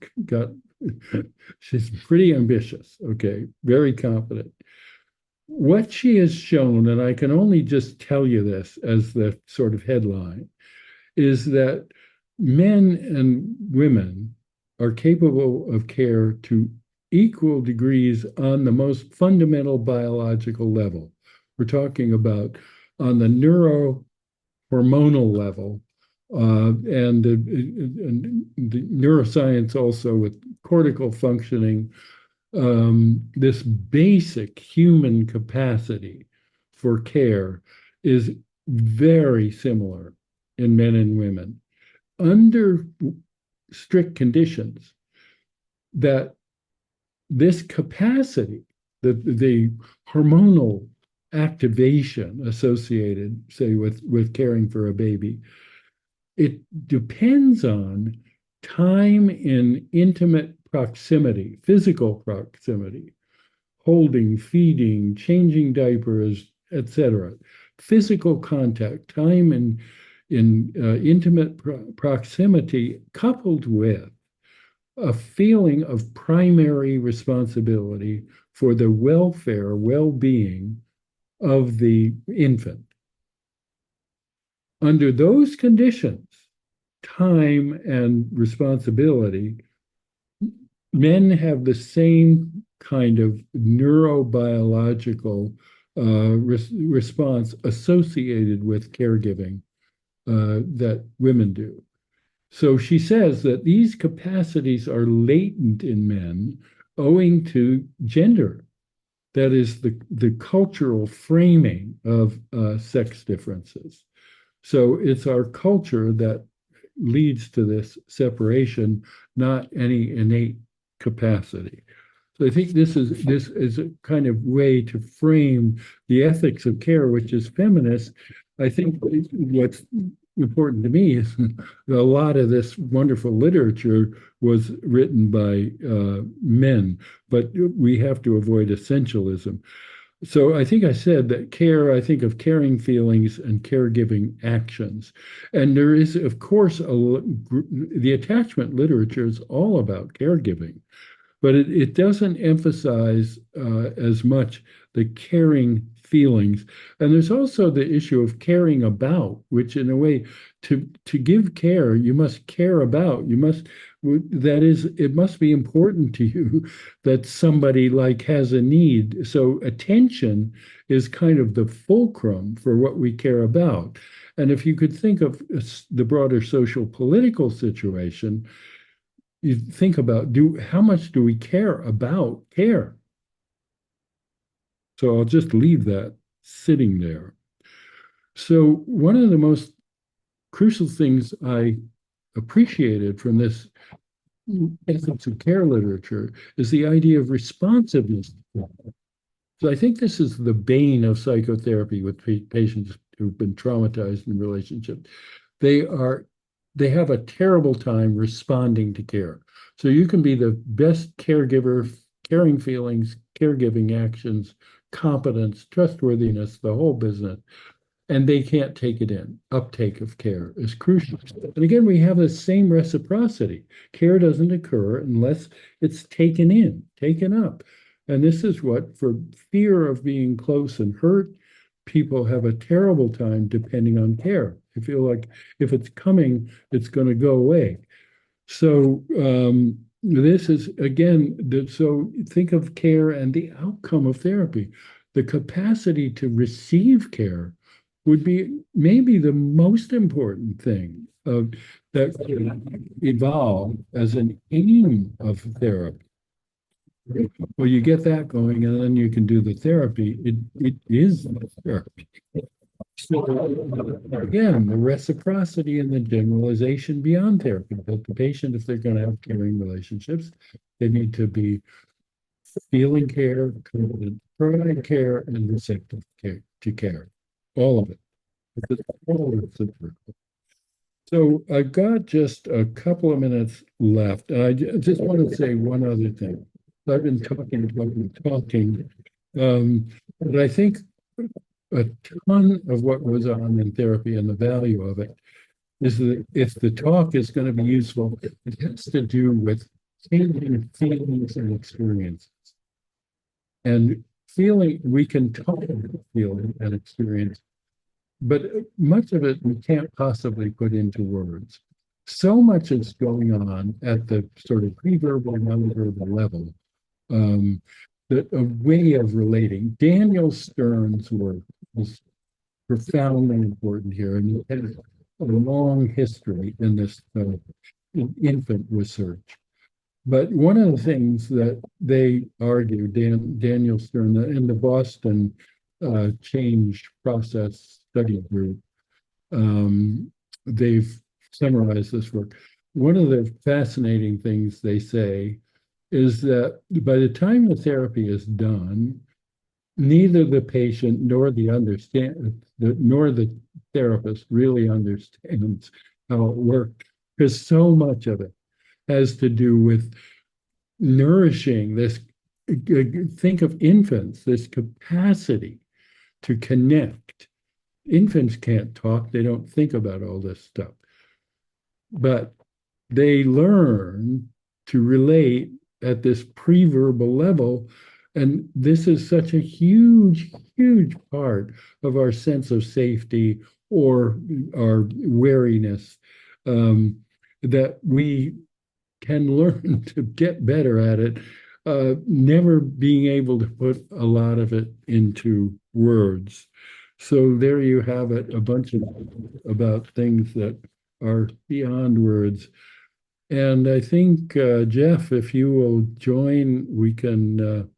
pretty ambitious, okay, very competent. What she has shown, and I can only just tell you this as the sort of headline, is that men and women are capable of care to equal degrees on the most fundamental biological level. We're talking about on the neurohormonal level, and the neuroscience also with cortical functioning, this basic human capacity for care is very similar in men and women under strict conditions. That this capacity, the hormonal activation associated, say, with caring for a baby, it depends on time in intimate proximity, physical proximity, holding, feeding, changing diapers, etc. physical contact, time in intimate proximity, coupled with a feeling of primary responsibility for the welfare, well-being of the infant. Under those conditions, time and responsibility, men have the same kind of neurobiological response associated with caregiving that women do. So she says that these capacities are latent in men owing to gender. That is the cultural framing of sex differences. So it's our culture that leads to this separation, not any innate capacity. So I think this is a kind of way to frame the ethics of care, which is feminist. I think what's important to me is a lot of this wonderful literature was written by men, but we have to avoid essentialism. So I think I said that care, I think of caring feelings and caregiving actions. And there is, of course, the attachment literature is all about caregiving, but it doesn't emphasize as much the caring feelings. And there's also the issue of caring about, which in a way, to give care, you must care about. You must, that is, it must be important to you that somebody like has a need. So attention is kind of the fulcrum for what we care about. And if you could think of the broader social political situation, you think about how much do we care about care? So I'll just leave that sitting there. So one of the most crucial things I appreciated from this ethics of care literature is the idea of responsiveness. So I think this is the bane of psychotherapy with patients who've been traumatized in relationships. They have a terrible time responding to care. So you can be the best caregiver, caring feelings, caregiving actions, competence, trustworthiness, the whole business, and they can't take it in. Uptake of care is crucial. And again, we have the same reciprocity. Care doesn't occur unless it's taken in, taken up. And this is what, for fear of being close and hurt, people have a terrible time depending on care. They feel like if it's coming, it's going to go away. So this is, again, so think of care and the outcome of therapy. The capacity to receive care would be maybe the most important thing that could evolve as an aim of therapy. Well, you get that going, and then you can do the therapy. It is the therapy. So again, the reciprocity and the generalization beyond therapy. That the patient, if they're going to have caring relationships, they need to be feeling care, providing care, and receptive care to care. All of it. It's all reciprocal. So I've got just a couple of minutes left, and I just want to say one other thing. I've been talking, but I think a ton of what goes on in therapy and the value of it is that if the talk is going to be useful, it has to do with changing feelings and experiences. And feeling, we can talk about feeling and experience, but much of it we can't possibly put into words. So much is going on at the sort of pre-verbal, non-verbal level. That a way of relating. Daniel Stern's work is profoundly important here, and he has a long history in this in infant research. But one of the things that they argue, Daniel Stern in the Boston Change Process Study Group, they've summarized this work. One of the fascinating things they say is that by the time the therapy is done, neither the patient nor nor the therapist really understands how it worked, because so much of it has to do with nourishing this. Think of infants, this capacity to connect infants can't talk, they don't think about all this stuff, but they learn to relate at this pre-verbal level. And this is such a huge, huge part of our sense of safety or our wariness, um, that we can learn to get better at it, never being able to put a lot of it into words. So there you have it, a bunch of about things that are beyond words. And I think, Jeff, if you will join, we can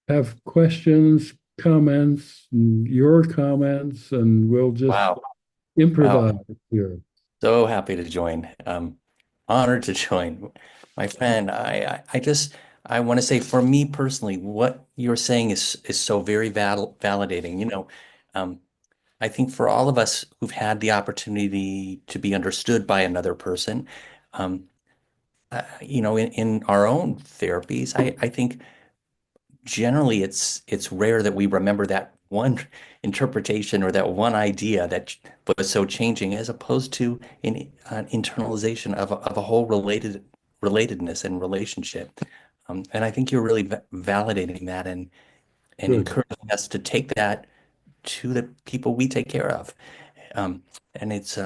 have questions, comments, your comments, and we'll just Wow. improvise Wow. here. So happy to join. Honored to join. My friend, I just I want to say for me personally, what you're saying is so very validating. Um, I think for all of us who've had the opportunity to be understood by another person, um, in our own therapies, I think generally it's rare that we remember that one interpretation or that one idea that was so changing as opposed to an internalization of a whole relatedness and relationship. And I think you're really validating that and Good. encouraging us to take that to the people we take care of. And it's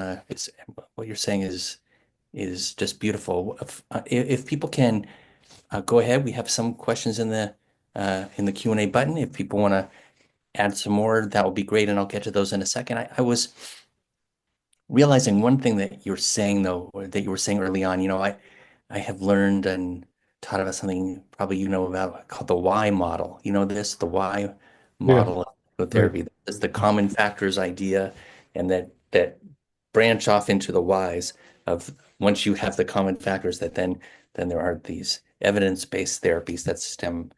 what you're saying is just beautiful. If people can go ahead. We have some questions in the Q&A button. If people want to add some more, that would be great, and I'll get to those in a second. I was realizing one thing that you're saying though, or that you were saying early on. I have learned and taught about something probably about called the why model. The why Yeah, model of right. psychotherapy. That's the common factors idea, and that branch off into the whys of once you have the common factors that then there are these evidence-based therapies that stem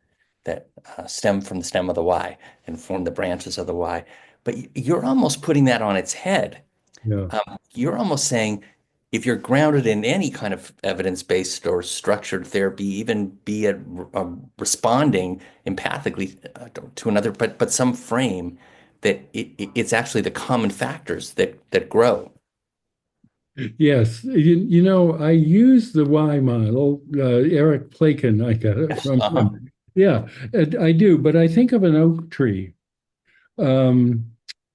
from the stem of the why and form the branches of the why. But you're almost putting that on its head. Yeah. You're almost saying if you're grounded in any kind of evidence-based or structured therapy, even be it responding empathically to another, but some frame that it's actually the common factors that grow. Yes, I use the Y model. Eric Plakin, I got it Yes. from Uh-huh. him. Yeah, I do. But I think of an oak tree. Um,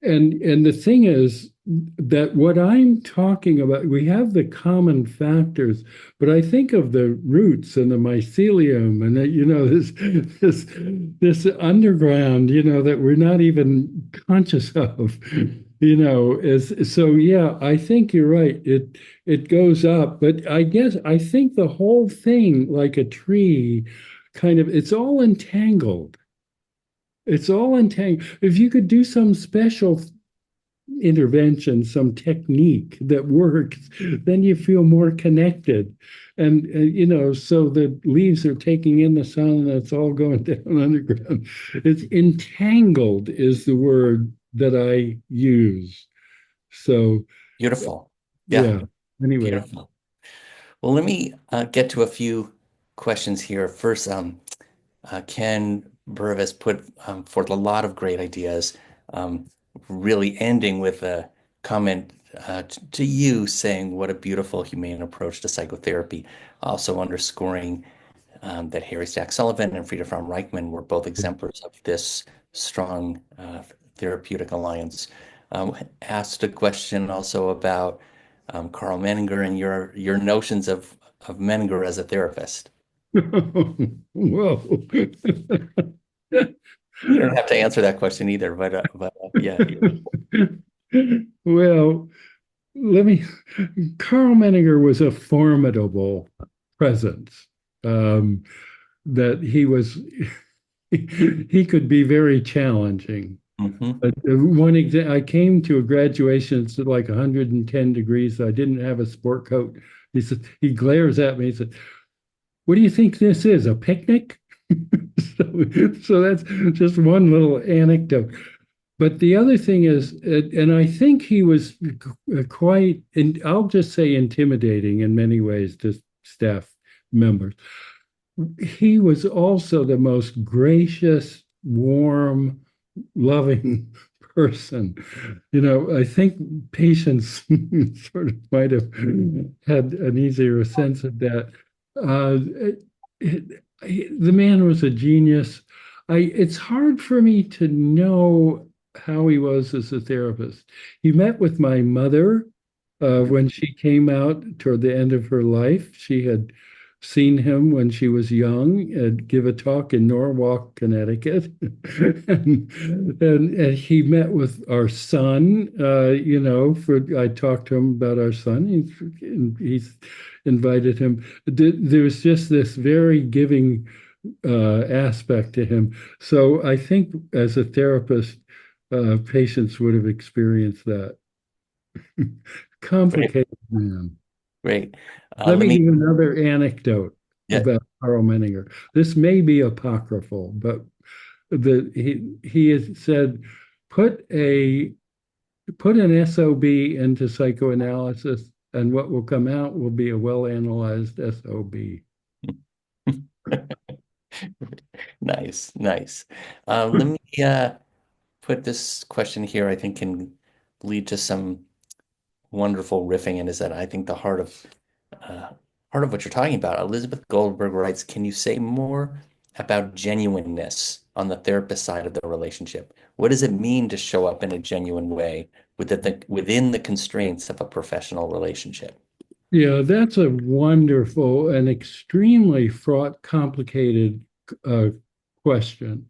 and the thing is that what I'm talking about, we have the common factors, but I think of the roots and the mycelium and that, this underground, that we're not even conscious of, is so yeah, I think you're right. It goes up, but I guess I think the whole thing, like a tree, kind of, it's all entangled. It's all entangled. If you could do some special intervention, some technique that works, then you feel more connected. And, so the leaves are taking in the sun and it's all going down underground. It's entangled is the word that I use. So, Beautiful. Yeah, yeah. Anyway. beautiful. Well, let me get to a few questions here. First, Ken Burvis put forth a lot of great ideas, um, really ending with a comment to you saying what a beautiful, humane approach to psychotherapy, also underscoring that Harry Stack Sullivan and Frieda von Reichmann were both exemplars of this strong therapeutic alliance. Asked a question also about Carl Menninger and your notions of Menninger as a therapist. Whoa. You don't have to answer that question either, but yeah. Well, let me. Carl Menninger was a formidable presence. Um, that he was, he could be very challenging. Hmm. But one example, I came to a graduation, it's like 110 degrees. So I didn't have a sport coat. He said, he glares at me. He said, "What do you think this is? A picnic?" So that's just one little anecdote. But the other thing is, and I think he was quite, and I'll just say intimidating in many ways to staff members. He was also the most gracious, warm, loving person. I think patients sort of might have had an easier sense of that. The man was a genius. It's hard for me to know how he was as a therapist. He met with my mother when she came out toward the end of her life. She had seen him when she was young and give a talk in Norwalk, Connecticut. And he met with our son, I talked to him about our son. He's invited him. There's just this very giving aspect to him. So I think as a therapist, patients would have experienced that. Great, Complicated man. great. Let Let me me, give another anecdote yeah, about Carl Menninger. This may be apocryphal, but he has said, put a put an SOB into psychoanalysis, and what will come out will be a well-analyzed SOB. nice, nice. Let me put this question here, I think can lead to some wonderful riffing, and is that I think the uh, heart of what you're talking about. Elizabeth Goldberg writes, can you say more about genuineness on the therapist side of the relationship? What does it mean to show up in a genuine way within the constraints of a professional relationship? Yeah, that's a wonderful and extremely fraught, complicated uh, question.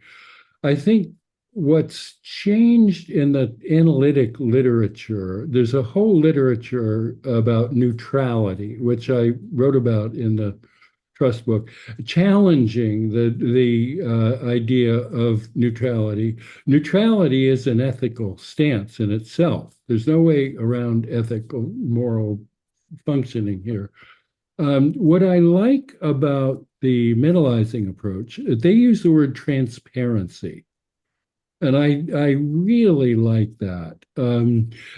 I think what's changed in the analytic literature, there's a whole literature about neutrality, which I wrote about in the trust book, challenging the idea of neutrality. Neutrality is an ethical stance in itself. There's no way around ethical, moral functioning here. What I like about the mentalizing approach, they use the word transparency. And I really like that.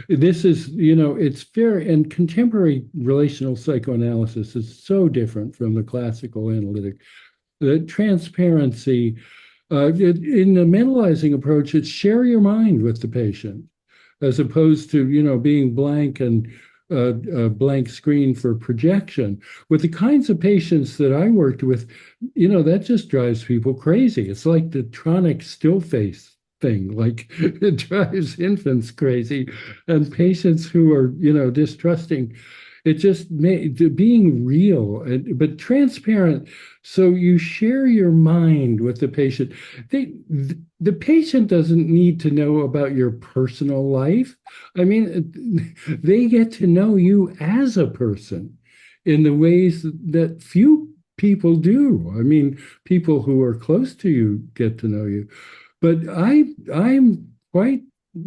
This is, it's very, and contemporary relational psychoanalysis is so different from the classical analytic. The transparency, in the mentalizing approach, it's share your mind with the patient, as opposed to, being blank and a blank screen for projection. With the kinds of patients that I worked with, that just drives people crazy. It's like the tronic still face thing, like it drives infants crazy, and patients who are, distrusting. It just being real, but transparent. So you share your mind with the patient. The patient doesn't need to know about your personal life. I mean, they get to know you as a person in the ways that few people do. I mean, people who are close to you get to know you. But I'm quite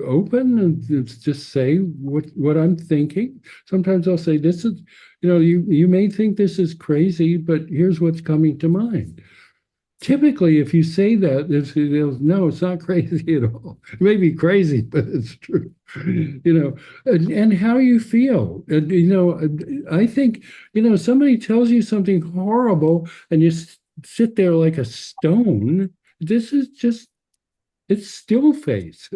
open and just say what I'm thinking. Sometimes I'll say, this is, you may think this is crazy, but here's what's coming to mind. Typically, if you say that, they'll no, it's not crazy at all. It may be crazy, but it's true. And how you feel. And, I think, somebody tells you something horrible and you sit there like a stone. This is just it's still face.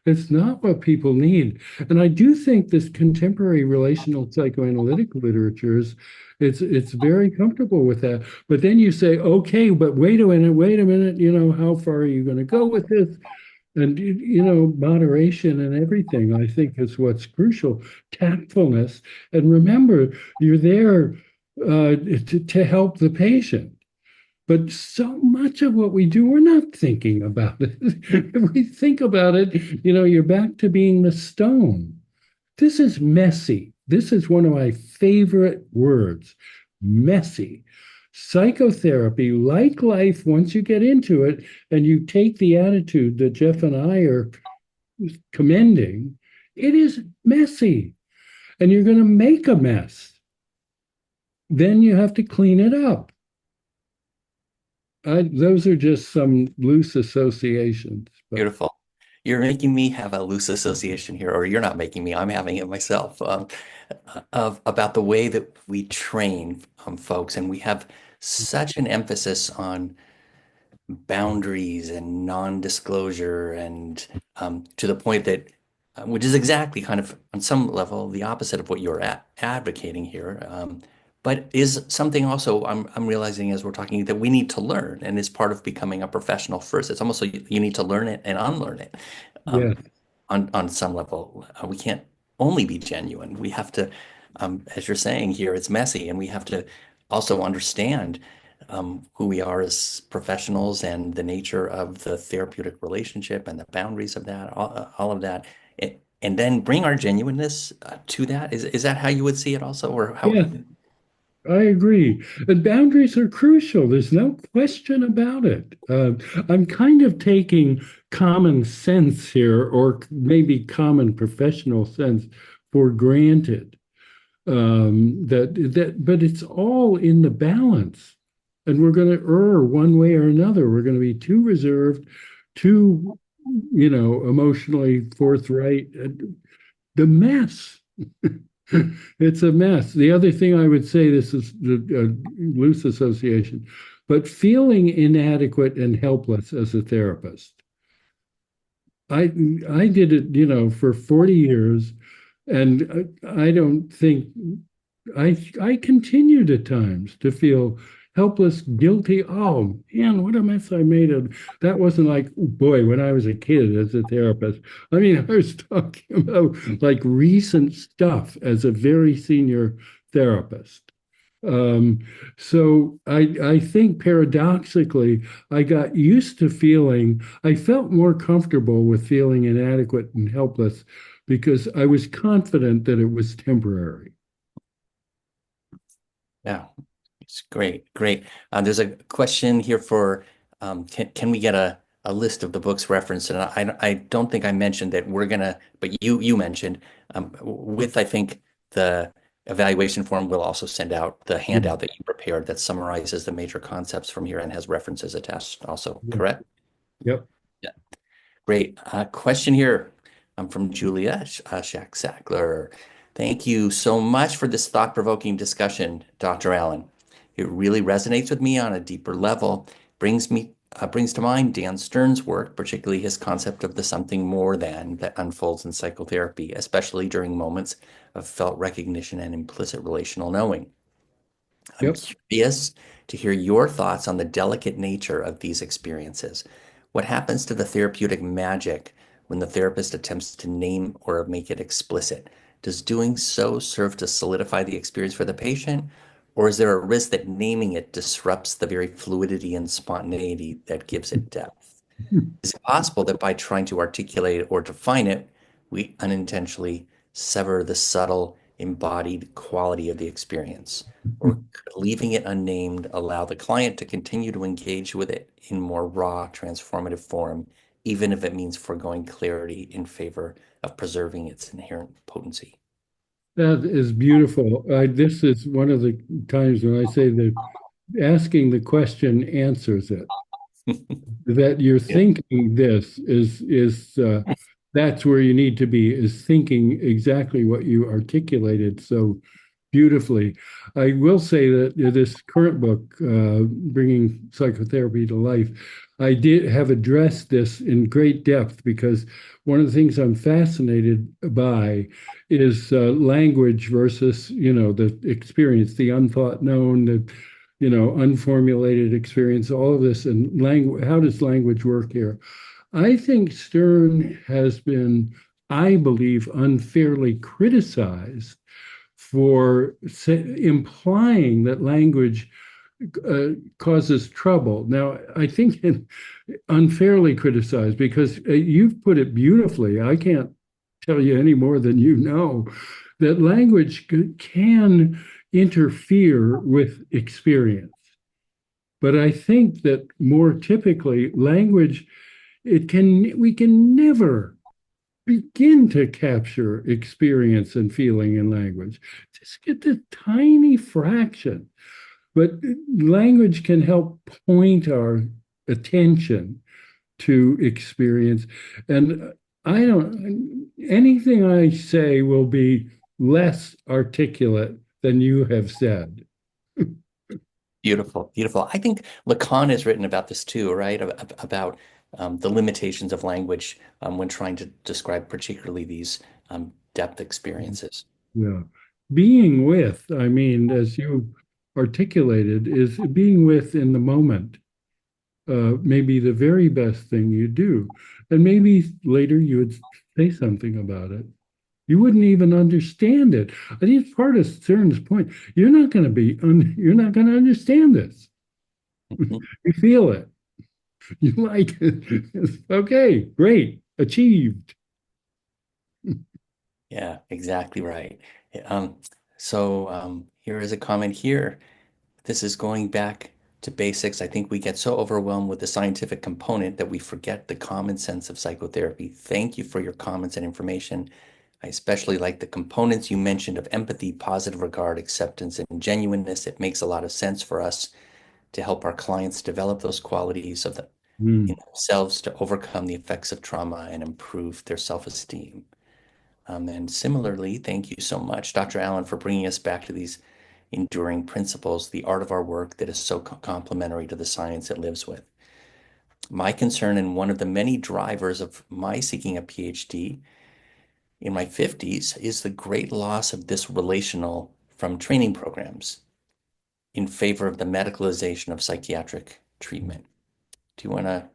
It's not what people need. And I do think this contemporary relational psychoanalytic literature it's very comfortable with that. But then you say, okay, but wait a minute, how far are you going to go with this? And moderation and everything, I think, is what's crucial. Tactfulness. And remember, you're there to help the patient. But so much of what we do, we're not thinking about it. If we think about it, you're back to being the stone. This is messy. This is one of my favorite words, messy. Psychotherapy, like life, once you get into it and you take the attitude that Jeff and I are commending, it is messy. And you're going to make a mess. Then you have to clean it up. Those are just some loose associations, but Beautiful. You're making me have a loose association here, or you're not making me, I'm having it myself, of about the way that we train folks. And we have such an emphasis on boundaries and non-disclosure, and to the point that, which is exactly kind of on some level the opposite of what you're advocating here, but is something also I'm realizing as we're talking that we need to learn, and is part of becoming a professional first. It's almost like you need to learn it and unlearn it. Yeah. On some level. We can't only be genuine. We have to, as you're saying here, it's messy, and we have to also understand who we are as professionals and the nature of the therapeutic relationship and the boundaries of that, all of that, and then bring our genuineness to that. Is that how you would see it also, or how? Yeah, I agree. And boundaries are crucial. There's no question about it. I'm kind of taking common sense here, or maybe common professional sense, for granted. But it's all in the balance, and we're going to err one way or another. We're going to be too reserved, too, emotionally forthright. The mess. It's a mess. The other thing I would say, this is the loose association, but feeling inadequate and helpless as a therapist. I I did it, for 40 years, and I don't think I continued at times to feel helpless, guilty. Oh man, what a mess I made of. That wasn't like, oh, boy, when I was a kid as a therapist. I mean, I was talking about like recent stuff as a very senior therapist. Um, so I think paradoxically, I got used to I felt more comfortable with feeling inadequate and helpless because I was confident that it was temporary. Yeah, it's great, great. There's a question here for can we get a list of the books referenced? And I don't think I mentioned that we're gonna, but you mentioned with I think the evaluation form, we'll also send out the Yeah, handout that you prepared that summarizes the major concepts from here and has references attached also, yeah, correct? yep, Yeah. Great. Question here from Julia Shack-Sackler. Thank you so much for this thought-provoking discussion, Dr. Allen. It really resonates with me on a deeper level. Brings to mind Dan Stern's work, particularly his concept of the something more than that unfolds in psychotherapy, especially during moments of felt recognition and implicit relational knowing. I'm yep. curious to hear your thoughts on the delicate nature of these experiences. What happens to the therapeutic magic when the therapist attempts to name or make it explicit? Does doing so serve to solidify the experience for the patient, or is there a risk that naming it disrupts the very fluidity and spontaneity that gives it depth? Is it possible that by trying to articulate or define it, we unintentionally sever the subtle, embodied quality of the experience? Or could leaving it unnamed allow the client to continue to engage with it in more raw, transformative form, even if it means foregoing clarity in favor of preserving its inherent potency? That is beautiful. This is one of the times when I say that asking the question answers it. That you're Yeah. thinking this is that's where you need to be, is thinking exactly what you articulated so beautifully. I will say that this current book, Bringing Psychotherapy to Life, I did have addressed this in great depth because one of the things I'm fascinated by is language versus, the experience, the unthought known, the, unformulated experience, all of this, and language. How does language work here? I think Stern has been, I believe, unfairly criticized for implying that language causes trouble. Now, I think unfairly criticized because you've put it beautifully. I can't tell you any more than you know that language can interfere with experience. But I think that more typically, language, we can never begin to capture experience and feeling in language. Just get the tiny fraction. But language can help point our attention to experience. And anything I say will be less articulate than you have said. Beautiful, beautiful. I think Lacan has written about this too, right? About the limitations of language when trying to describe particularly these depth experiences. Yeah. Being with, I mean, as you articulated, is being with in the moment, maybe the very best thing you do. And maybe later you would say something about it. You wouldn't even understand it. I think it's part of Stern's point. You're not going to understand this. Mhm. You feel it. You like it. Okay, great, achieved. Yeah, exactly right. Um, here is a comment here. This is going back to basics. I think we get so overwhelmed with the scientific component that we forget the common sense of psychotherapy. Thank you for your comments and information. I especially like the components you mentioned of empathy, positive regard, acceptance, and genuineness. It makes a lot of sense for us to help our clients develop those qualities in Mm. themselves to overcome the effects of trauma and improve their self-esteem. And similarly, thank you so much, Dr. Allen, for bringing us back to these enduring principles, the art of our work that is so complementary to the science it lives with. My concern and one of the many drivers of my seeking a PhD in my 50s is the great loss of this relational from training programs in favor of the medicalization of psychiatric treatment. Do you want to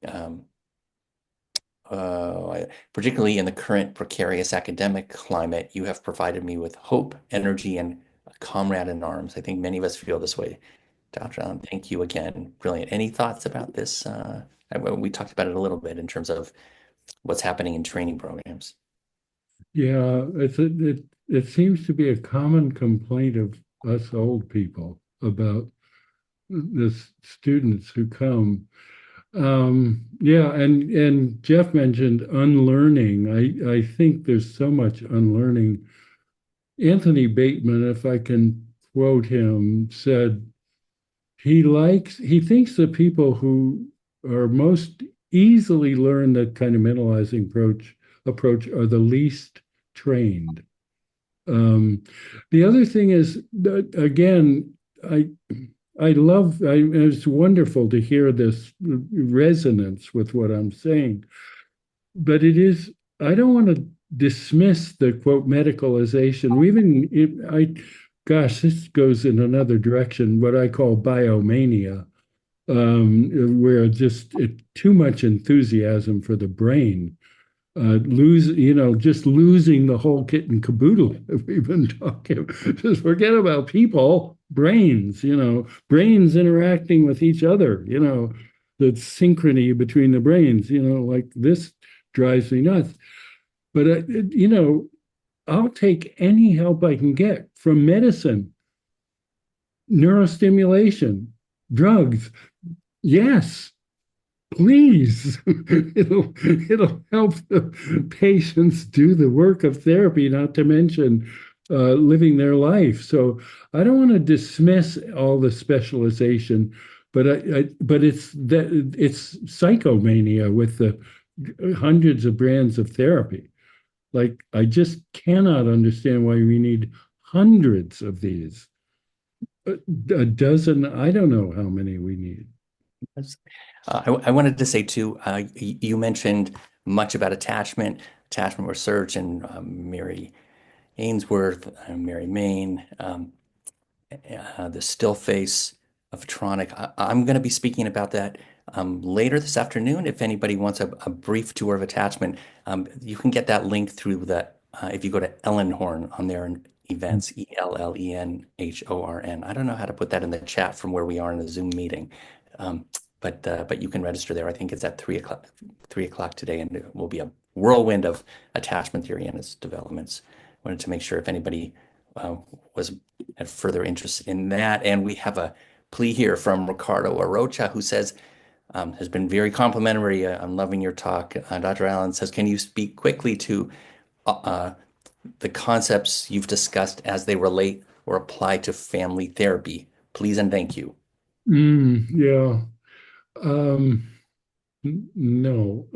um, particularly in the current precarious academic climate, you have provided me with hope, energy, and a comrade in arms. I think many of us feel this way. Dr. Allen, thank you again. Brilliant. Any thoughts about this? We talked about it a little bit in terms of what's happening in training programs. Yeah, it seems to be a common complaint of us old people about the students who come. Yeah, and Jeff mentioned unlearning. I think there's so much unlearning. Anthony Bateman, if I can quote him, said he thinks the people who are most easily learn that kind of mentalizing approach are the least trained. Um, the other thing is that, again, it's wonderful to hear this resonance with what I'm saying, but I don't want to dismiss the quote medicalization. Gosh, this goes in another direction, what I call biomania, where too much enthusiasm for the brain just losing the whole kit and caboodle that we've been talking. Just forget about people, brains, brains interacting with each other, the synchrony between the brains, like this drives me nuts. But, I'll take any help I can get from medicine, neurostimulation, drugs. Yes, please. It'll help the patients do the work of therapy, not to mention living their life. So I don't want to dismiss all the specialization, but it's psychomania with the hundreds of brands of therapy. Like I just cannot understand why we need hundreds of these. A dozen, I don't know how many we need. I wanted to say too, you mentioned much about attachment research, and Mary Ainsworth, Mary Main, the still face of Tronic. I'm going to be speaking about that later this afternoon. If anybody wants a brief tour of attachment, you can get that link through that if you go to Ellenhorn on their events, Ellenhorn. I don't know how to put that in the chat from where we are in the Zoom meeting, but you can register there. I think it's at 3 o'clock today, and it will be a whirlwind of attachment theory and its developments. Wanted to make sure if anybody uh, was had further interest in that. And we have a plea here from Ricardo Arocha, who says, has been very complimentary. I'm loving your talk. Dr. Allen says, can you speak quickly to uh, the concepts you've discussed as they relate or apply to family therapy? Please and thank you. Yeah. No.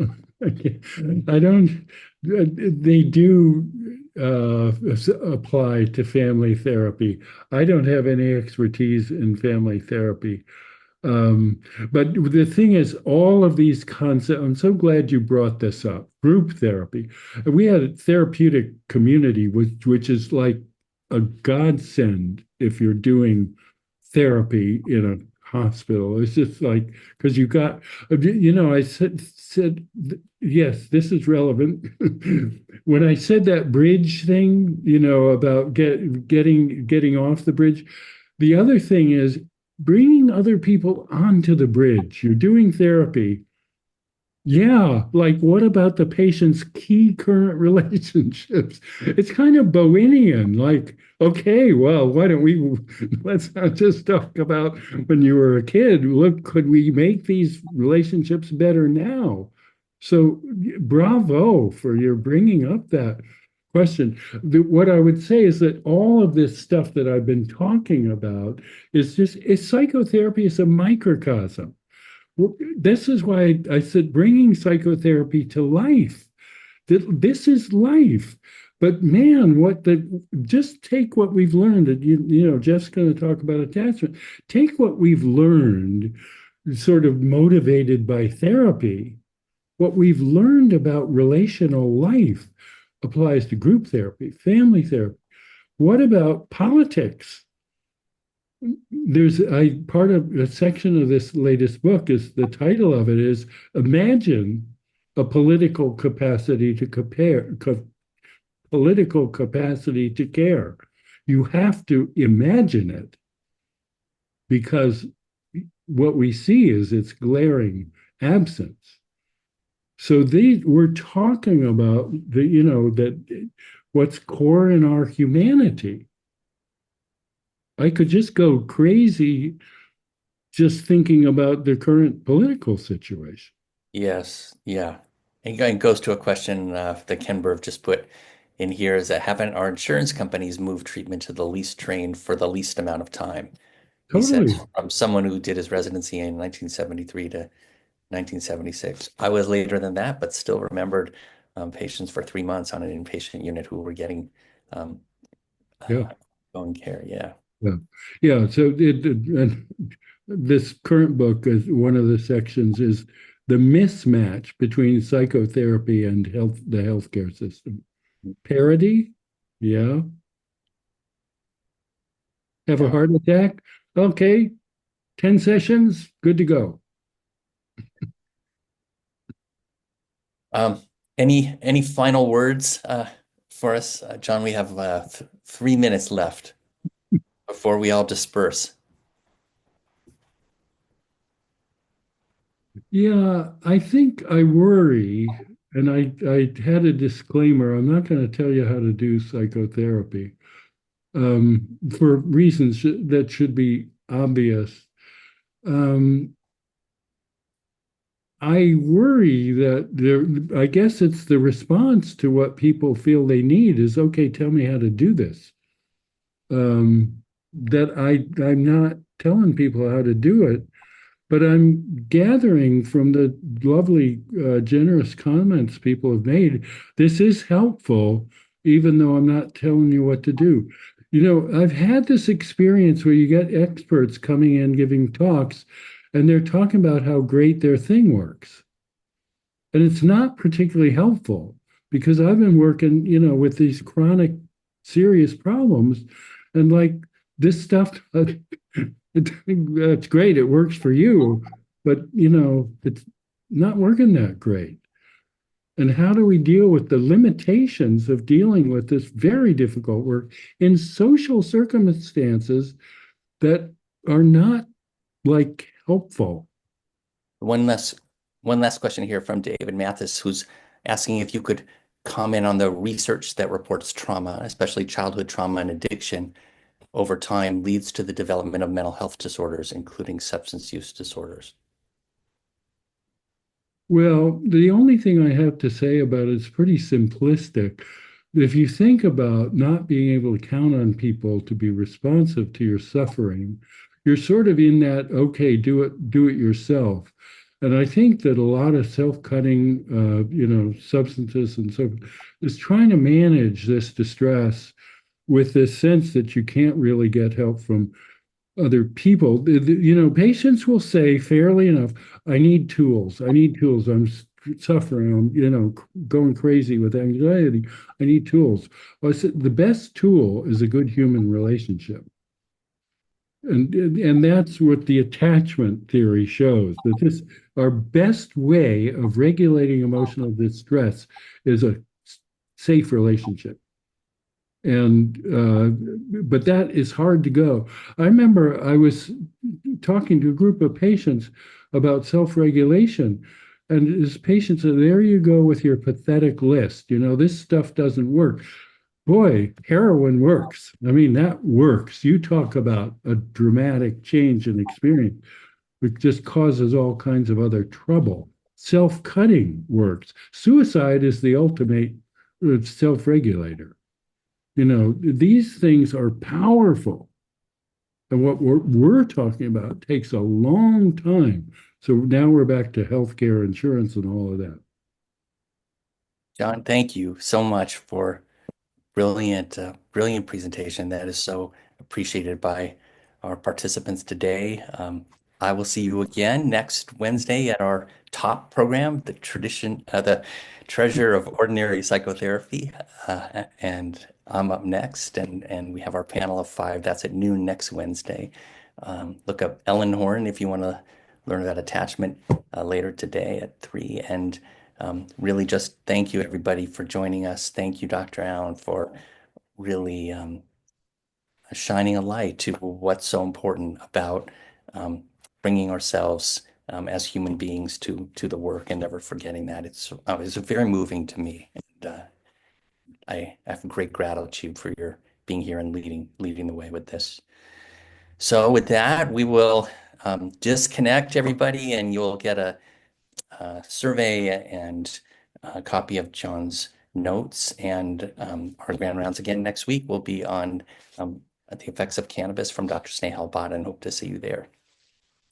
I don't, they do apply to family therapy. I don't have any expertise in family therapy. Um, but the thing is, all of these concepts, I'm so glad you brought this up. Group therapy. We had a therapeutic community, which is like a godsend if you're doing therapy in a hospital. It's just like, because you got, I said, yes, this is relevant. When I said that bridge thing, about getting off the bridge, the other thing is bringing other people onto the bridge. You're doing therapy. Yeah, like what about the patient's key current relationships? It's kind of Bohemian, like, okay, well, why don't we let's not just talk about when you were a kid. Look, could we make these relationships better now? So bravo for your bringing up that question. What I would say is that all of this stuff that I've been talking about is psychotherapy is a microcosm. This is why I said bringing psychotherapy to life. This is life. But man, just take what we've learned. Jeff's going to talk about attachment. Take what we've learned, sort of motivated by therapy. What we've learned about relational life applies to group therapy, family therapy. What about politics? There's part of a section of this latest book is the title of it is Imagine a political capacity to political capacity to care. You have to imagine it because what we see is its glaring absence. So we're talking about that what's core in our humanity. I could just go crazy just thinking about the current political situation. Yes, yeah. And it goes to a question that Ken Berv just put in here is that haven't our insurance companies moved treatment to the least trained for the least amount of time? He said, Totally. from someone who did his residency in 1973 to 1976. I was later than that, but still remembered patients for 3 months on an inpatient unit who were getting um, Yeah. ongoing care. Yeah. Yeah. Yeah. So and this current book is one of the sections is the mismatch between psychotherapy and the healthcare system. Parity? Yeah. Have a Yeah. heart attack? Okay. 10 sessions, good to go. Um, any final words for us, John? We have 3 minutes left before we all disperse. Yeah, I think I worry, and I had a disclaimer. I'm not going to tell you how to do psychotherapy for reasons that should be obvious. Um, I worry that I guess it's the response to what people feel they need is, okay, tell me how to do this. That I'm not telling people how to do it, but I'm gathering from the lovely, generous comments people have made, this is helpful, even though I'm not telling you what to do. I've had this experience where you get experts coming in giving talks, and they're talking about how great their thing works. And it's not particularly helpful because I've been working, with these chronic, serious problems, and like this stuff, it's great, it works for you, but it's not working that great. And how do we deal with the limitations of dealing with this very difficult work in social circumstances that are not like helpful? One last one last question here from David Mathis, who's asking if you could comment on the research that reports trauma, especially childhood trauma and addiction, over time leads to the development of mental health disorders, including substance use disorders. Well, the only thing I have to say about it is pretty simplistic. If you think about not being able to count on people to be responsive to your suffering, you're sort of in that, okay, do it yourself. And I think that a lot of self-cutting, substances and so is trying to manage this distress with this sense that you can't really get help from other people. Patients will say fairly enough, I need tools. I need tools. I'm suffering. I'm, going crazy with anxiety. I need tools. Well, I said the best tool is a good human relationship. And that's what the attachment theory shows, that this our best way of regulating emotional distress is a safe relationship. And but that is hard to go. I remember I was talking to a group of patients about self-regulation, and this patient said, "There you go with your pathetic list. This stuff doesn't work." Boy, heroin works. I mean, that works. You talk about a dramatic change in experience, which just causes all kinds of other trouble. Self-cutting works. Suicide is the ultimate self-regulator. These things are powerful. And what we're talking about takes a long time. So now we're back to healthcare insurance and all of that. John, thank you so much for brilliant, brilliant presentation. That is so appreciated by our participants today. I will see you again next Wednesday at our top program, the Treasure of Ordinary Psychotherapy. And I'm up next, and we have our panel of 5. That's at noon next Wednesday. Look up Ellen Horn if you want to learn about attachment later today at 3. And really just thank you, everybody, for joining us. Thank you, Dr. Allen, for really shining a light to what's so important about bringing ourselves as human beings to the work and never forgetting that. It's very moving to me. And I have great gratitude for your being here and leading the way with this. So with that, we will disconnect everybody, and you'll get a survey and a copy of John's notes. And our grand rounds again next week will be on the effects of cannabis from Dr. Snehal Bhatt, and hope to see you there.